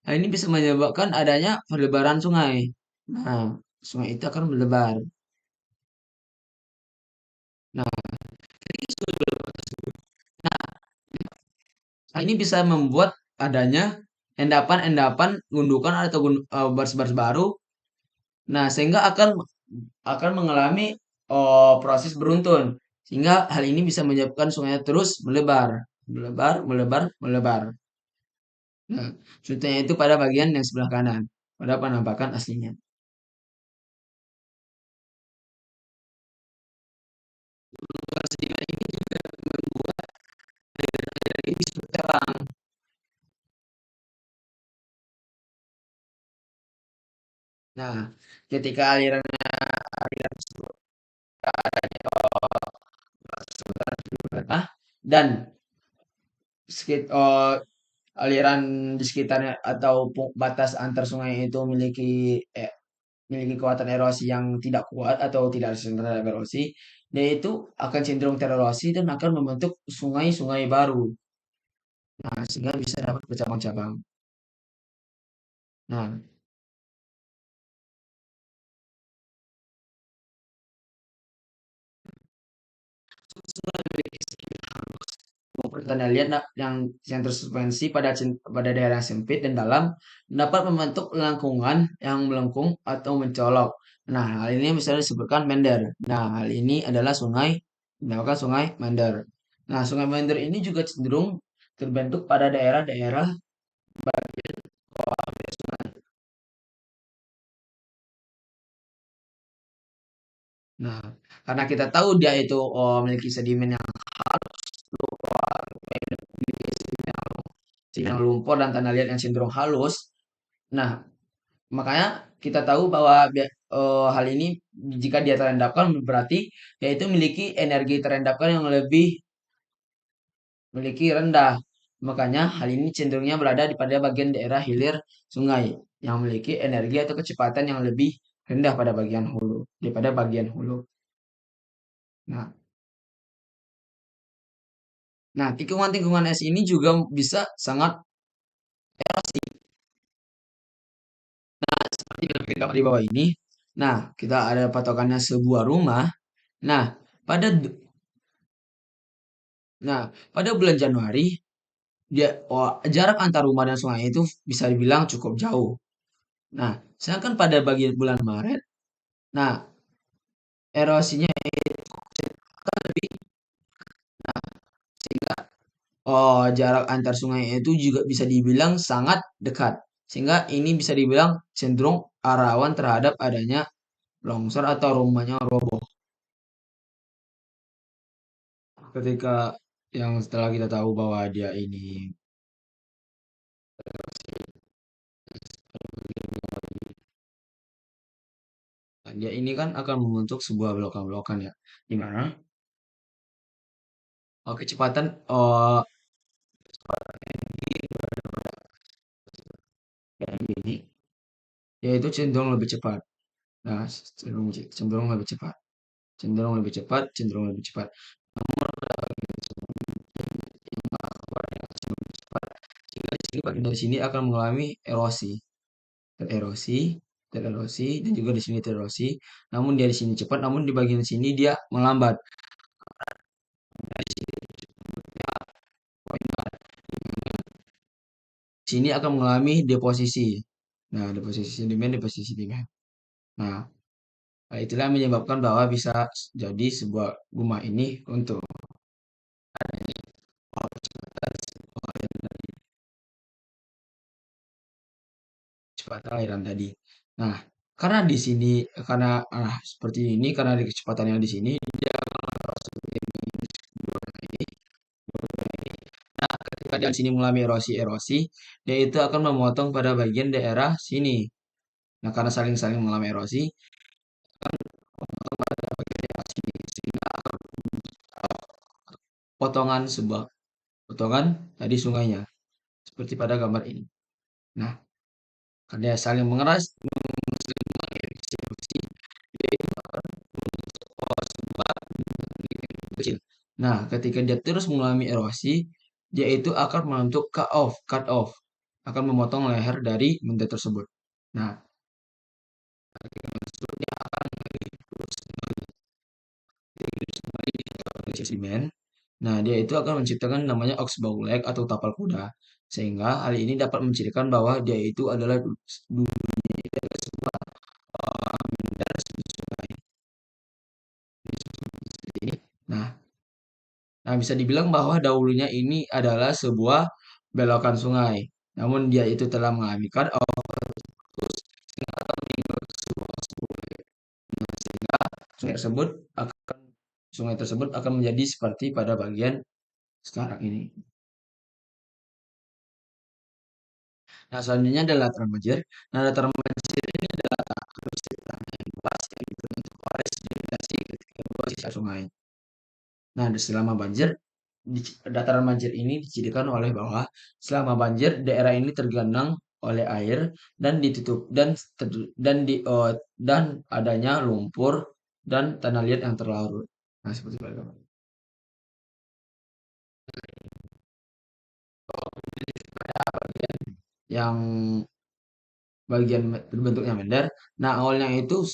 hal ini bisa menyebabkan adanya perlebaran sungai. Nah, sungai itu akan melebar. Nah, hal ini bisa membuat adanya endapan-endapan gundukan atau baris-baris baru. Nah, sehingga akan mengalami proses beruntun. Sehingga hal ini bisa menyebabkan sungainya terus melebar, melebar, melebar, melebar. Nah, contohnya itu pada bagian yang sebelah kanan, pada penampakan aslinya. Bukan sedimen ini juga membuat daerah ini disebut terang. Nah, ketika aliran tersebut dan aliran di sekitarnya atau batas antar sungai itu memiliki kekuatan erosi yang tidak kuat atau tidak resisten terhadap erosi, dia itu akan cenderung tererosi dan akan membentuk sungai-sungai baru. Nah, sehingga bisa dapat bercabang-cabang. Nah, sungai memiliki maupun tanda liat yang tersuspensi pada daerah sempit dan dalam dapat membentuk lengkungan yang melengkung atau mencolok. Nah, hal ini misalnya disebutkan mender. Nah, hal ini adalah dinamakan sungai mender. Nah, sungai mender ini juga cenderung terbentuk pada daerah-daerah nah, karena kita tahu dia itu memiliki sedimen yang yang lumpur dan tanah liat yang cenderung halus. Nah, makanya kita tahu bahwa hal ini jika dia terendapkan berarti yaitu memiliki energi terendapkan yang memiliki rendah. Makanya hal ini cenderungnya berada di pada bagian daerah hilir sungai yang memiliki energi atau kecepatan yang lebih rendah pada bagian hulu daripada bagian hulu. Nah, tikungan-tikungan es ini juga bisa sangat seperti gambar di bawah ini. Nah, kita ada patokannya sebuah rumah. Nah, pada pada bulan Januari jarak antar rumah dan sungai itu bisa dibilang cukup jauh. Nah, sedangkan pada bagian bulan Maret, nah erosinya akan lebih sehingga jarak antar sungai itu juga bisa dibilang sangat dekat. Sehingga ini bisa dibilang cenderung rawan terhadap adanya longsor atau rumahnya roboh. ketika yang setelah kita tahu bahwa dia ini kan akan membentuk sebuah blokan-blokan ya, di mana kecepatan ini yaitu cenderung lebih cepat. Nah, cenderung lebih cepat, cenderung lebih cepat, cenderung lebih cepat. Sehingga di sini bagian dari sini akan mengalami erosi, tererosi, tererosi, dan juga di sini tererosi. Namun dia di sini cepat, namun di bagian sini dia melambat. Sini akan mengalami deposisi. Nah, deposisi sedimen, deposisi sedimen. Nah, itulah yang menyebabkan bahwa bisa jadi sebuah guma ini untuk kecepatan aliran tadi. Nah, karena di sini seperti ini karena di kecepatan yang di sini dia ketika di sini mengalami erosi-erosi, dia itu akan memotong pada bagian daerah sini. Nah, karena saling-saling mengalami erosi, sehingga potongan sebuah potongan tadi sungainya seperti pada gambar ini. Nah, karena saling mengeras, kecil. Nah, ketika dia terus mengalami erosi, dia itu akan membentuk cut off, akan memotong leher dari benda tersebut. Nah, dia akan sedimen. Nah, dia itu akan menciptakan namanya oxbow leg atau tapal kuda. Sehingga hal ini dapat mencirikan bahwa dia itu adalah mineral sungai. Ini. Nah, bisa dibilang bahwa dahulunya ini adalah sebuah belokan sungai. Namun dia itu telah mengalami cut off sehingga akan meninggal sebuah sungai tersebut akan sungai tersebut akan menjadi seperti pada bagian sekarang ini. Nah, selanjutnya adalah dataran banjir. Nah, dataran banjir ini adalah tanah yang luas yang dibentuk oleh sedimentasi ketika dua sisi sungai. Nah, selama banjir, dataran banjir ini dicirikan oleh bahwa selama banjir daerah ini tergenang oleh air dan ditutup dan adanya lumpur dan tanah liat yang terlarut. Nah, seperti itu yang bagian berbentuknya mender. Nah, awalnya itu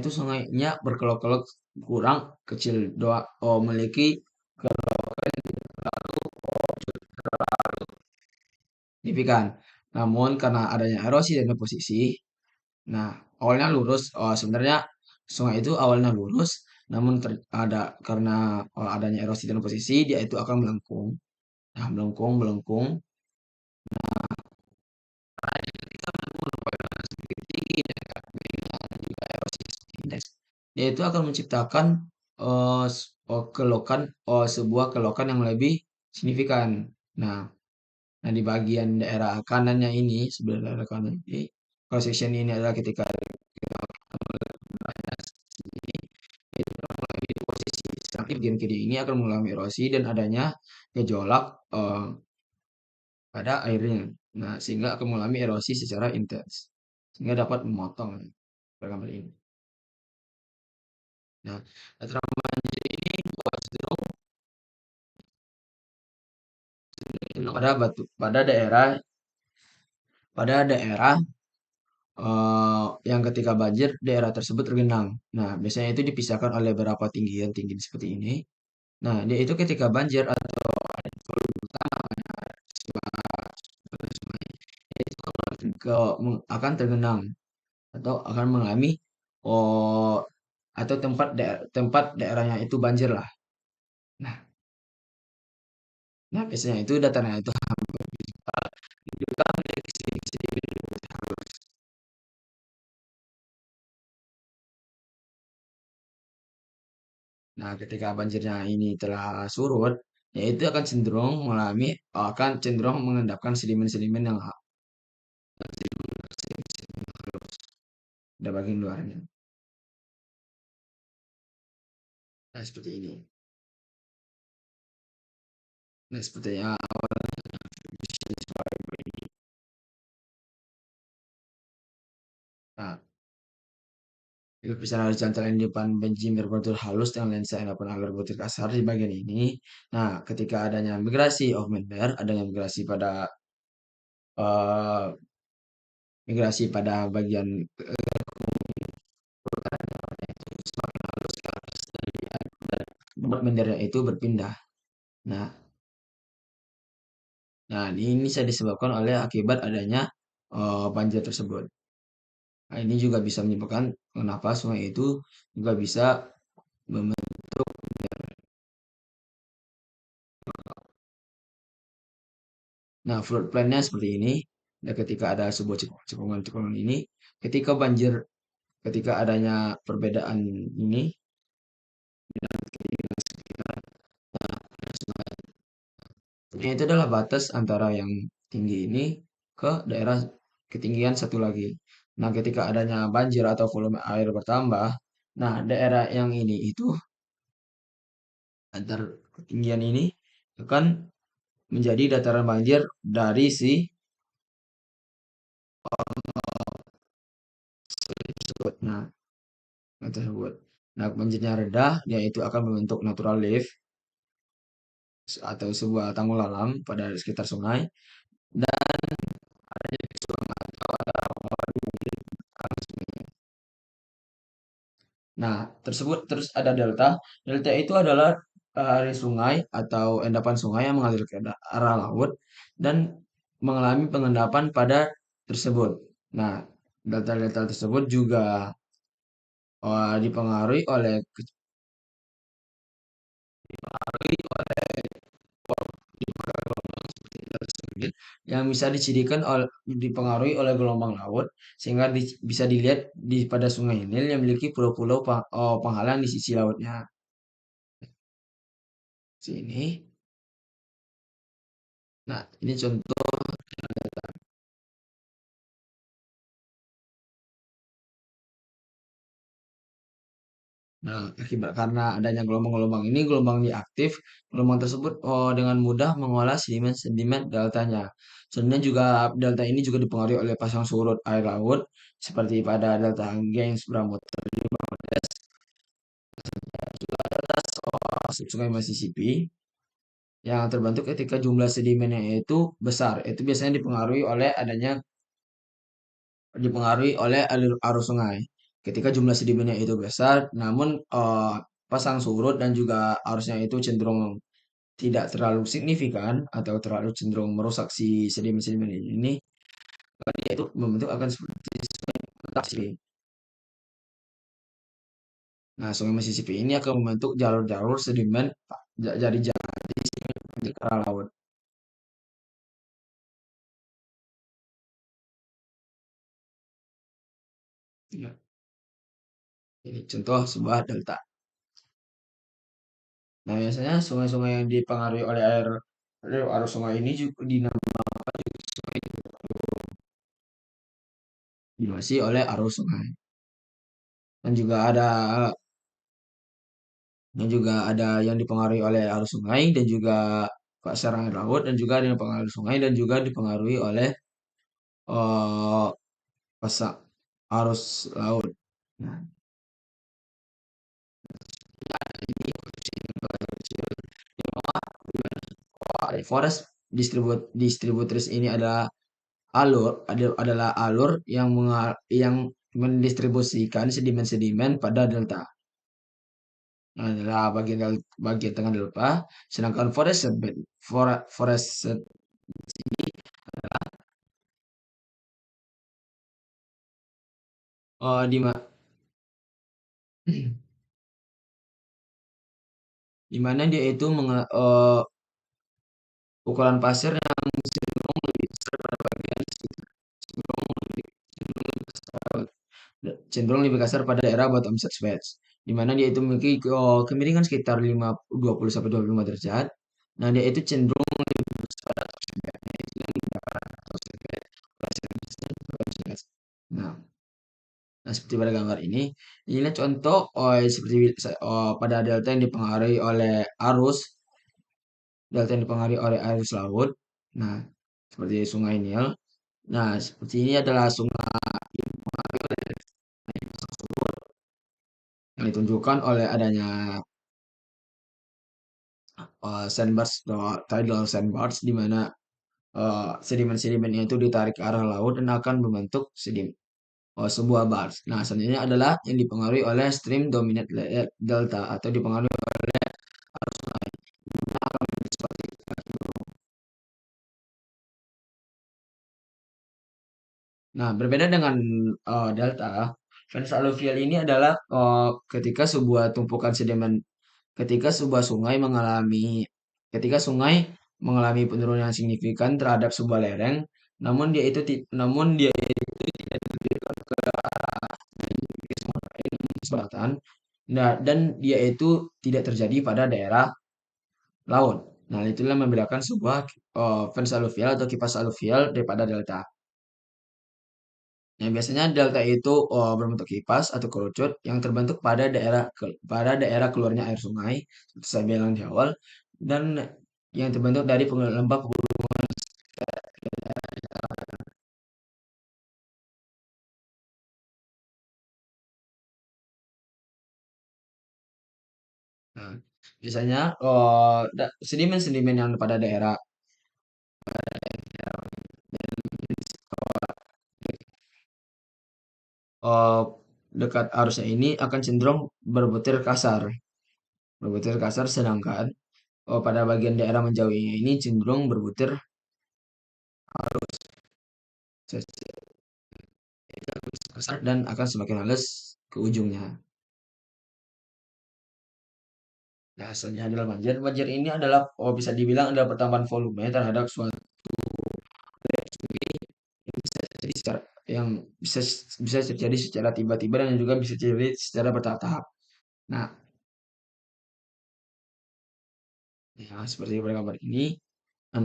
sungainya berkelok-kelok kurang kecil memiliki signifikan. Namun karena adanya erosi dan deposisi, nah awalnya lurus. Sebenarnya sungai itu awalnya lurus, namun karena adanya erosi dan deposisi, dia itu akan melengkung. Nah, melengkung, melengkung. Semakin tinggi dan juga erosi semakin intens. Dia itu akan menciptakan sebuah kelokan yang lebih signifikan. Nah, di bagian daerah kanannya ini, sebelah daerah kanan ini, cross section ini adalah ketika ini itu mengalami posisi sedangkan bagian kiri ini akan mengalami erosi dan adanya gejolak pada airnya. Nah, sehingga akan mengalami erosi secara intens. Sehingga dapat memotong gambar ini. Nah, dataran banjir ini pada daerah yang ketika banjir daerah tersebut tergenang. Nah, biasanya itu dipisahkan oleh beberapa tinggian tinggi seperti ini. Nah, dia itu ketika banjir atau volume utama itu akan tergenang atau akan mengalami oh atau tempat daerahnya itu banjir lah. Nah, biasanya itu datarannya itu Nah, ketika banjirnya ini telah surut, ya itu akan cenderung mengalami akan cenderung mengendapkan sedimen-sedimen yang ada bagian luarnya. Nah, seperti ini. Nah, sepertinya nah, lapisan horizontal yang di depan benjing berbentuk halus dengan lensa yang dapat agar berbentuk kasar di bagian ini. Nah, ketika adanya migrasi of member, adanya eh, migrasi pada bagian semakin halus ke atas dan membuat bendernya itu berpindah. Nah, nah ini bisa disebabkan oleh akibat adanya banjir tersebut. Nah, ini juga bisa menyebabkan kenapa sungai itu juga bisa membentuk. Nah, flood plan-nya seperti ini. Nah, ketika ada sebuah cekungan-cekungan ini, ketika banjir, ketika adanya perbedaan ini, ini itu adalah batas antara yang tinggi ini ke daerah ketinggian satu lagi. Nah, ketika adanya banjir atau volume air bertambah, nah daerah yang ini itu antar ketinggian ini akan menjadi dataran banjir dari si tersebut. Nah, yang tersebut. Nah, banjirnya reda, dia itu akan membentuk natural lift atau sebuah tanggul alam pada sekitar sungai dan adanya keseimbangan atau antara pengelola arus sungai. Nah, tersebut terus ada delta. Delta itu adalah arus sungai atau endapan sungai yang mengalir ke arah laut dan mengalami pengendapan pada tersebut. Nah, delta-delta tersebut juga dipengaruhi oleh yang bisa dicirikan dipengaruhi oleh gelombang laut sehingga bisa dilihat pada Sungai Nil yang memiliki pulau-pulau penghalang di sisi lautnya. Sini. Nah, ini contoh. Nah, akibat karena adanya gelombang-gelombang ini, gelombang aktif, gelombang tersebut dengan mudah mengolah sedimen-sedimen deltanya. Sebenarnya juga delta ini juga dipengaruhi oleh pasang surut air laut seperti pada delta Ganges, Brahmaputra, Sungai Mississippi yang terbentuk ketika jumlah sedimennya itu besar. Itu biasanya dipengaruhi oleh alur arus sungai. Ketika jumlah sedimennya itu besar, namun pasang surut dan juga arusnya itu cenderung tidak terlalu signifikan atau terlalu cenderung merusak si sedimen-sedimen ini, maka dia itu membentuk akan seperti sungai Mississippi. Nah, sungai Mississippi ini akan membentuk jalur-jalur sedimen jadi sedimen ke arah laut. Ya, ini contoh sebuah delta. Nah, biasanya sungai-sungai yang dipengaruhi oleh arus sungai ini juga dinamasi oleh arus sungai. Dan juga ada yang dipengaruhi oleh arus sungai dan juga pasaran laut dan juga ada yang dipengaruhi arus sungai dan juga dipengaruhi oleh eh pasang arus laut. Nah, ini forest distributris ini adalah alur yang mendistribusikan sedimen-sedimen pada delta. Nah, adalah bagian tengah delta, sedangkan forest ini di di mana dia itu ukuran pasir yang cenderung lebih besar pada bagian cenderung lebih, cenderung lebih besar pada daerah bottom sedge beds. di mana dia itu memiliki kemiringan sekitar 20 sampai 25 derajat. Nah, dia itu cenderung Nah, nah, seperti pada gambar ini contoh seperti pada delta yang dipengaruhi oleh arus, delta yang dipengaruhi oleh arus laut. Nah, seperti Sungai Nil. Nah, seperti ini adalah sungai yang ditunjukkan oleh adanya sandbars atau tidal sandbars di mana sedimen-sedimennya itu ditarik ke arah laut dan akan membentuk sebuah bars. Nah, selanjutnya adalah yang dipengaruhi oleh stream dominant delta atau dipengaruhi Nah, berbeda dengan delta, fans alluvial ini adalah ketika sebuah sungai mengalami penurunan yang signifikan terhadap sebuah lereng, namun dia itu selatan. Nah, dan dia itu tidak terjadi pada daerah laut. Nah, itulah membedakan sebuah fans alluvial atau kipas alluvial daripada delta. Yang biasanya delta itu berbentuk kipas atau kerucut yang terbentuk pada daerah keluarnya air sungai, seperti saya bilang di awal, dan yang terbentuk dari lembah pegunungan. Nah, biasanya sedimen-sedimen yang pada daerah eh, dekat arusnya ini akan cenderung berbutir kasar, sedangkan pada bagian daerah menjauhinya ini cenderung berbutir kasar dan akan semakin halus ke ujungnya. Nah, hasilnya adalah banjir. Banjir ini adalah bisa dibilang adalah pertambahan volume terhadap suatu sungai yang bisa terjadi yang bisa bisa terjadi secara tiba-tiba dan juga bisa terjadi secara bertahap-tahap. Nah, ya seperti pada gambar ini.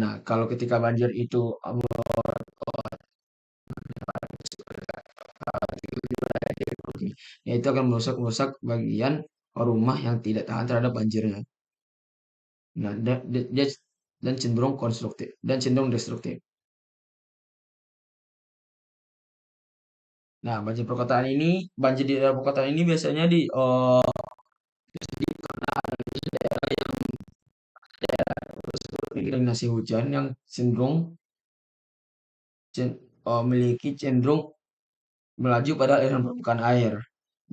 Nah, kalau ketika banjir itu ya itu akan merusak bagian rumah yang tidak tahan terhadap banjirnya. Nah, dan cenderung destruktif. Nah, banjir di daerah perkotaan ini biasanya didominasi hujan yang memiliki cenderung melaju pada aliran permukaan air.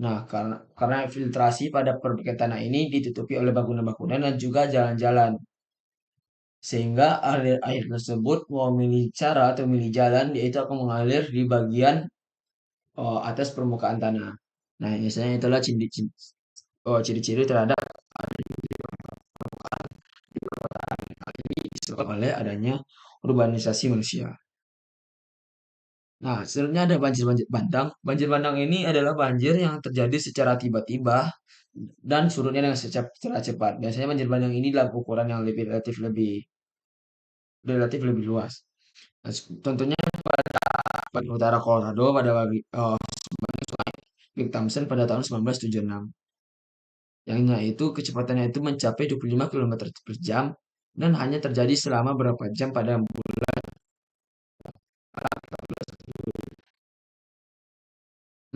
Nah, karena filtrasi pada permukaan tanah ini ditutupi oleh bangunan-bangunan dan juga jalan-jalan, sehingga alir air tersebut mau memilih cara atau memilih jalan, yaitu akan mengalir di bagian atas permukaan tanah. Nah, misalnya itulah ciri-ciri terhadap ini disebabkan oleh adanya urbanisasi manusia. Nah, sebenarnya ada banjir-banjir bandang. Banjir bandang ini adalah banjir yang terjadi secara tiba-tiba dan surutnya dengan secara cepat. Biasanya banjir bandang ini dalam ukuran yang relatif lebih luas. Nah, tentunya pada utara Colorado pada Big Thompson pada tahun 1976. Yang itu kecepatannya itu mencapai 25 km per jam dan hanya terjadi selama beberapa jam pada bulan.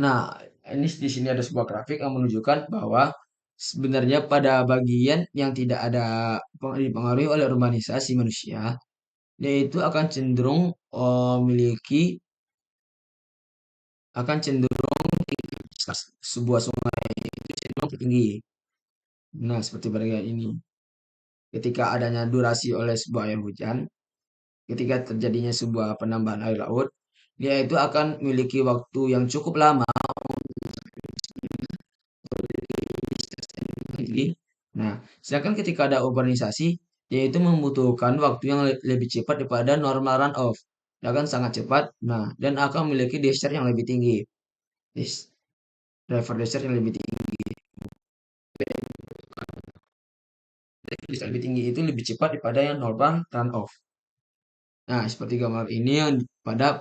Nah, ini di sini ada sebuah grafik yang menunjukkan bahwa sebenarnya pada bagian yang tidak ada dipengaruhi oleh urbanisasi manusia, yaitu memiliki akan cenderung sebuah sungai itu cenderung tinggi. Nah, seperti pada ini, ketika adanya durasi oleh sebuah air hujan, ketika terjadinya sebuah penambahan air laut, dia itu akan memiliki waktu yang cukup lama tinggi. Nah, sedangkan ketika ada urbanisasi, yaitu membutuhkan waktu yang lebih cepat daripada normal runoff. Dia akan sangat cepat, nah, dan akan memiliki discharge yang lebih tinggi. Dis- Driver discharge yang lebih tinggi. Bisa lebih tinggi itu lebih cepat daripada yang normal runoff. Nah, seperti gambar ini pada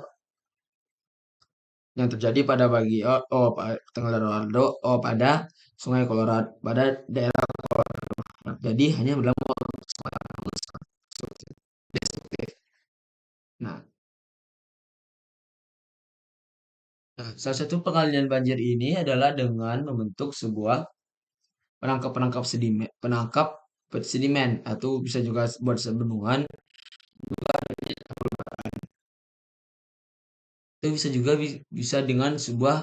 yang terjadi pada Colorado, pada Sungai Colorado, pada daerah. Jadi hanya dalam destruktif. Nah, salah satu pengalian banjir ini adalah dengan membentuk sebuah penangkap penangkap sedimen atau bisa juga buat bendungan. Itu bisa juga bisa dengan sebuah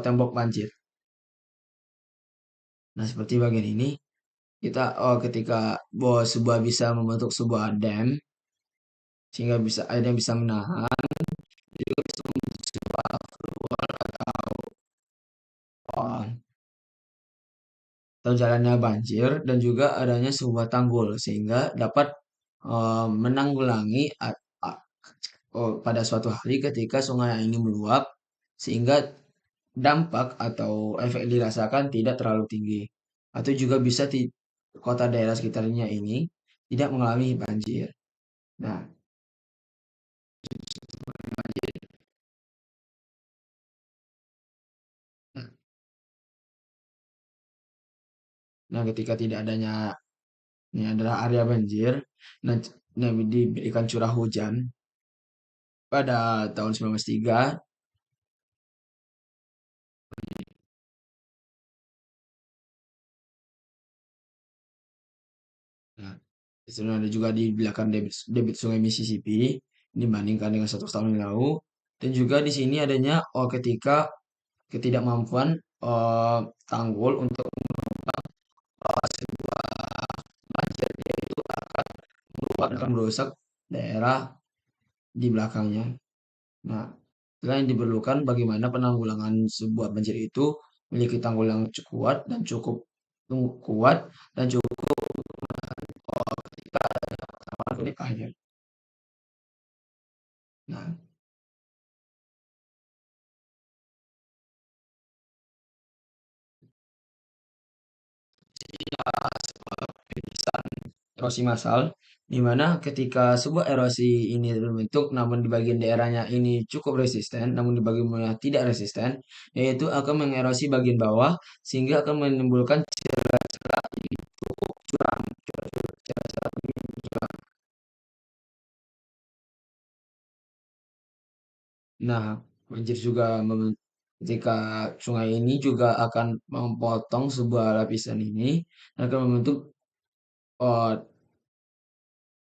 tembok banjir. Nah, seperti bagian ini kita ketika sebuah bisa membentuk sebuah dam sehingga bisa air yang bisa menahan juga bisa membentuk sebuah uh, atau jalannya banjir dan juga adanya sebuah tanggul sehingga dapat menanggulangi pada suatu hari ketika sungai ini meluap sehingga dampak atau efek dirasakan tidak terlalu tinggi atau juga bisa di kota daerah sekitarnya ini tidak mengalami banjir. Nah, nah, nah, ketika tidak adanya ini adalah area banjir, nah, nah diberikan curah hujan pada tahun 1903. Nah, di sana ada juga di belakang debit Sungai Mississippi dibandingkan dengan 100 tahun yang lalu. Dan juga di sini adanya ketika ketidakmampuan eh, tanggul untuk sebuah banjir yaitu akan merusak daerah di belakangnya. Nah, selain diperlukan bagaimana penanggulangan sebuah banjir itu memiliki tanggul yang cukup kuat dan cukup kuat dan cukup ketika akhir. Nah, erosi massal, di mana ketika sebuah erosi ini terbentuk, namun di bagian daerahnya ini cukup resisten, namun di bagian bawahnya tidak resisten, yaitu akan mengerosi bagian bawah sehingga akan menimbulkan celah-celah curam. Nah, banjir juga ketika sungai ini juga akan memotong sebuah lapisan ini dan akan eh,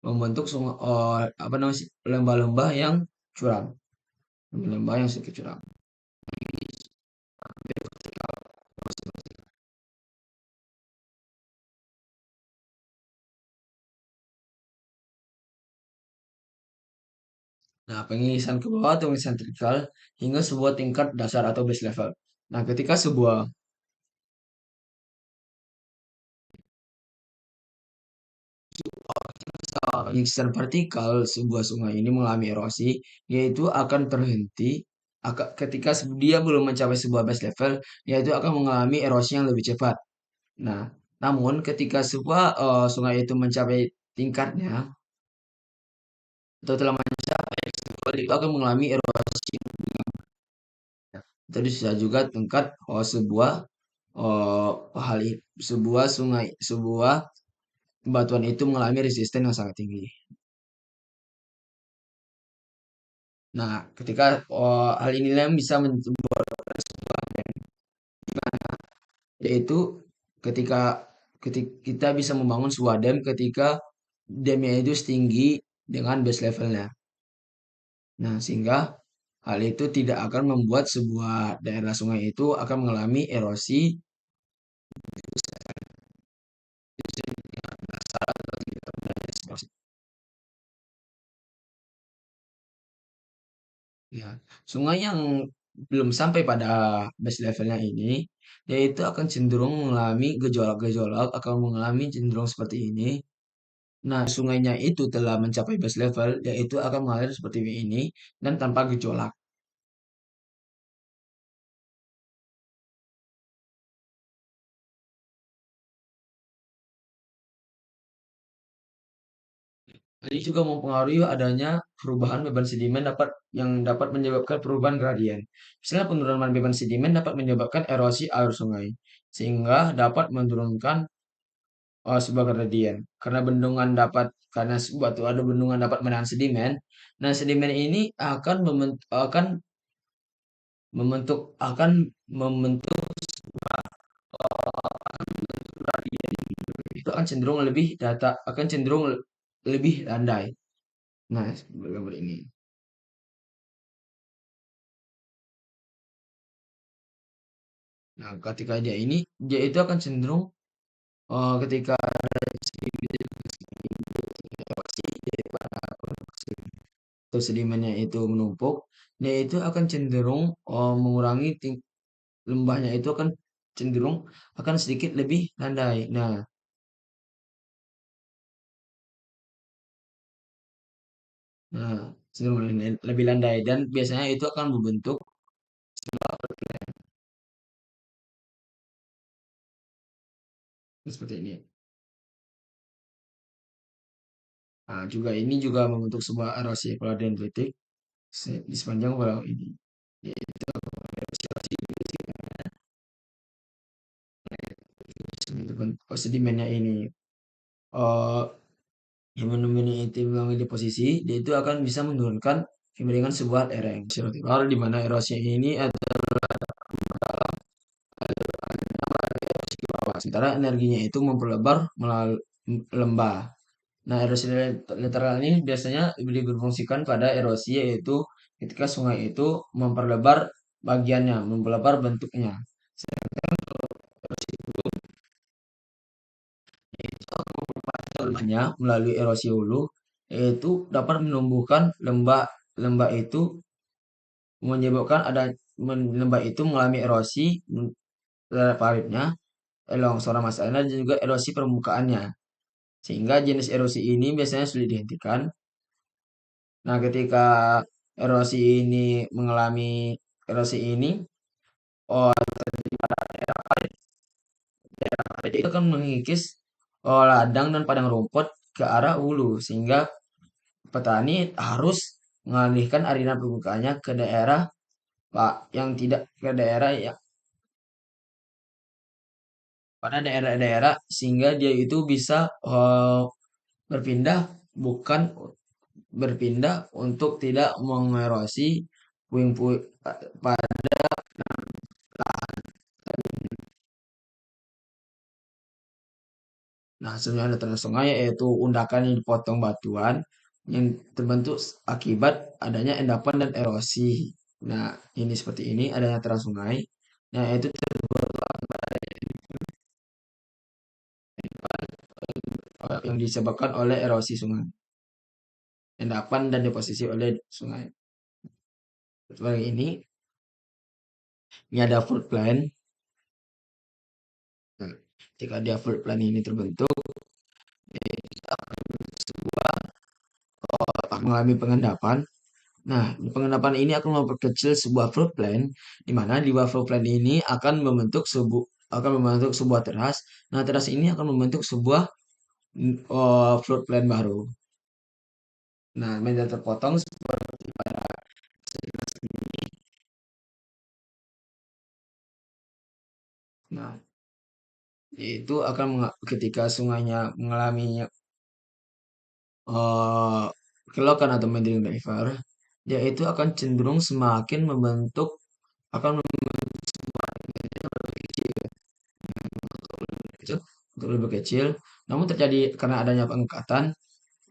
membentuk apa namanya sih, lembah-lembah yang curam, lembah yang sedikit curam. Nah, pengisian ke bawah atau pengisian vertikal hingga sebuah tingkat dasar atau base level. Nah, ketika sebuah pengisian vertikal sebuah sungai ini mengalami erosi, yaitu akan terhenti ketika dia belum mencapai sebuah base level, yaitu akan mengalami erosi yang lebih cepat. Nah, namun ketika sebuah sungai itu mencapai tingkatnya atau telah mencapai level itu akan mengalami erosi. Tadi bisa juga tingkat oh, sebuah sungai, sebuah batuan itu mengalami resisten yang sangat tinggi. Nah, ketika hal inilah yang bisa membuat yaitu ketika ketika kita bisa membangun sebuah dam ketika damnya itu setinggi dengan base levelnya. Nah, sehingga hal itu tidak akan membuat sebuah daerah sungai itu akan mengalami erosi. Ya, sungai yang belum sampai pada base levelnya ini, yaitu akan cenderung mengalami gejolak-gejolak, akan mengalami cenderung seperti ini. Nah, sungainya itu telah mencapai base level, yaitu akan mengalir seperti ini dan tanpa gejolak. Ini juga mempengaruhi adanya perubahan beban sedimen yang dapat menyebabkan perubahan gradien. Misalnya penurunan beban sedimen dapat menyebabkan erosi air sungai, sehingga dapat menurunkan sebuah gradien. Karena suatu ada bendungan dapat menahan sedimen. Nah, sedimen ini akan membentuk gradien. Itu akan cenderung lebih landai. Nah, gambar ini. Nah, ketika dia itu akan cenderung ketika atau sedimennya itu menumpuk, dia itu akan cenderung mengurangi lembahnya itu akan cenderung akan sedikit lebih landai. Nah, cenderung lebih landai dan biasanya itu akan membentuk seperti ini. Nah, ini juga membentuk sebuah erosi pola dendritik di sepanjang pulau ini. Yaitu sedimennya ini eh yang itu mengambil posisi, dia itu akan bisa menurunkan dengan sebuah lereng vertikal di mana erosi ini sementara energinya itu memperlebar melalui lembah. Nah, erosi lateral ini biasanya berfungsikan pada erosi yaitu ketika sungai itu memperlebar bentuknya. Contohnya melalui erosi hulu yaitu dapat menumbuhkan lembah lembah itu menyebabkan lembah itu mengalami erosi terhadap paritnya, longsoran masanya dan juga erosi permukaannya. Sehingga jenis erosi ini biasanya sulit dihentikan. Nah, ketika erosi ini mengalami erosi ini, oh, itu akan mengikis ladang dan padang rumput ke arah hulu sehingga petani harus mengalihkan aliran permukaannya ke daerah Pak yang tidak ke daerah ya pada daerah-daerah sehingga dia itu bisa berpindah bukan berpindah untuk tidak mengerosi puing-puing. Nah, sebenarnya dataran sungai yaitu undakan yang dipotong batuan yang terbentuk akibat adanya endapan dan erosi. Nah, ini seperti ini adanya dataran sungai. Nah, itu yang disebabkan oleh erosi sungai, endapan dan deposisi oleh sungai. Sebagai ini ada flood plain. Nah, jika dia flood plain ini terbentuk, mengalami pengendapan. Nah, pengendapan ini akan memperkecil sebuah floodplain, di mana di bawah floodplain ini akan membentuk sebuah teras. Nah, teras ini akan membentuk sebuah floodplain baru. Nah, media terpotong seperti pada nah, itu ketika sungainya mengalami eh kelokan atau meandering river, dia itu akan cenderung semakin membentuk akan kecil untuk lebih kecil. Namun terjadi karena adanya pengangkatan,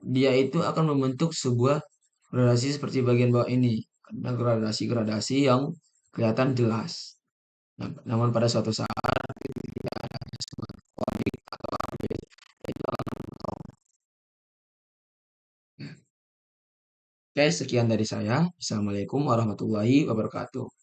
dia itu akan membentuk sebuah gradasi seperti bagian bawah ini. Ada gradasi-gradasi yang kelihatan jelas. Nah, namun pada suatu saat itu akan mentok. Oke, sekian dari saya. Assalamualaikum warahmatullahi wabarakatuh.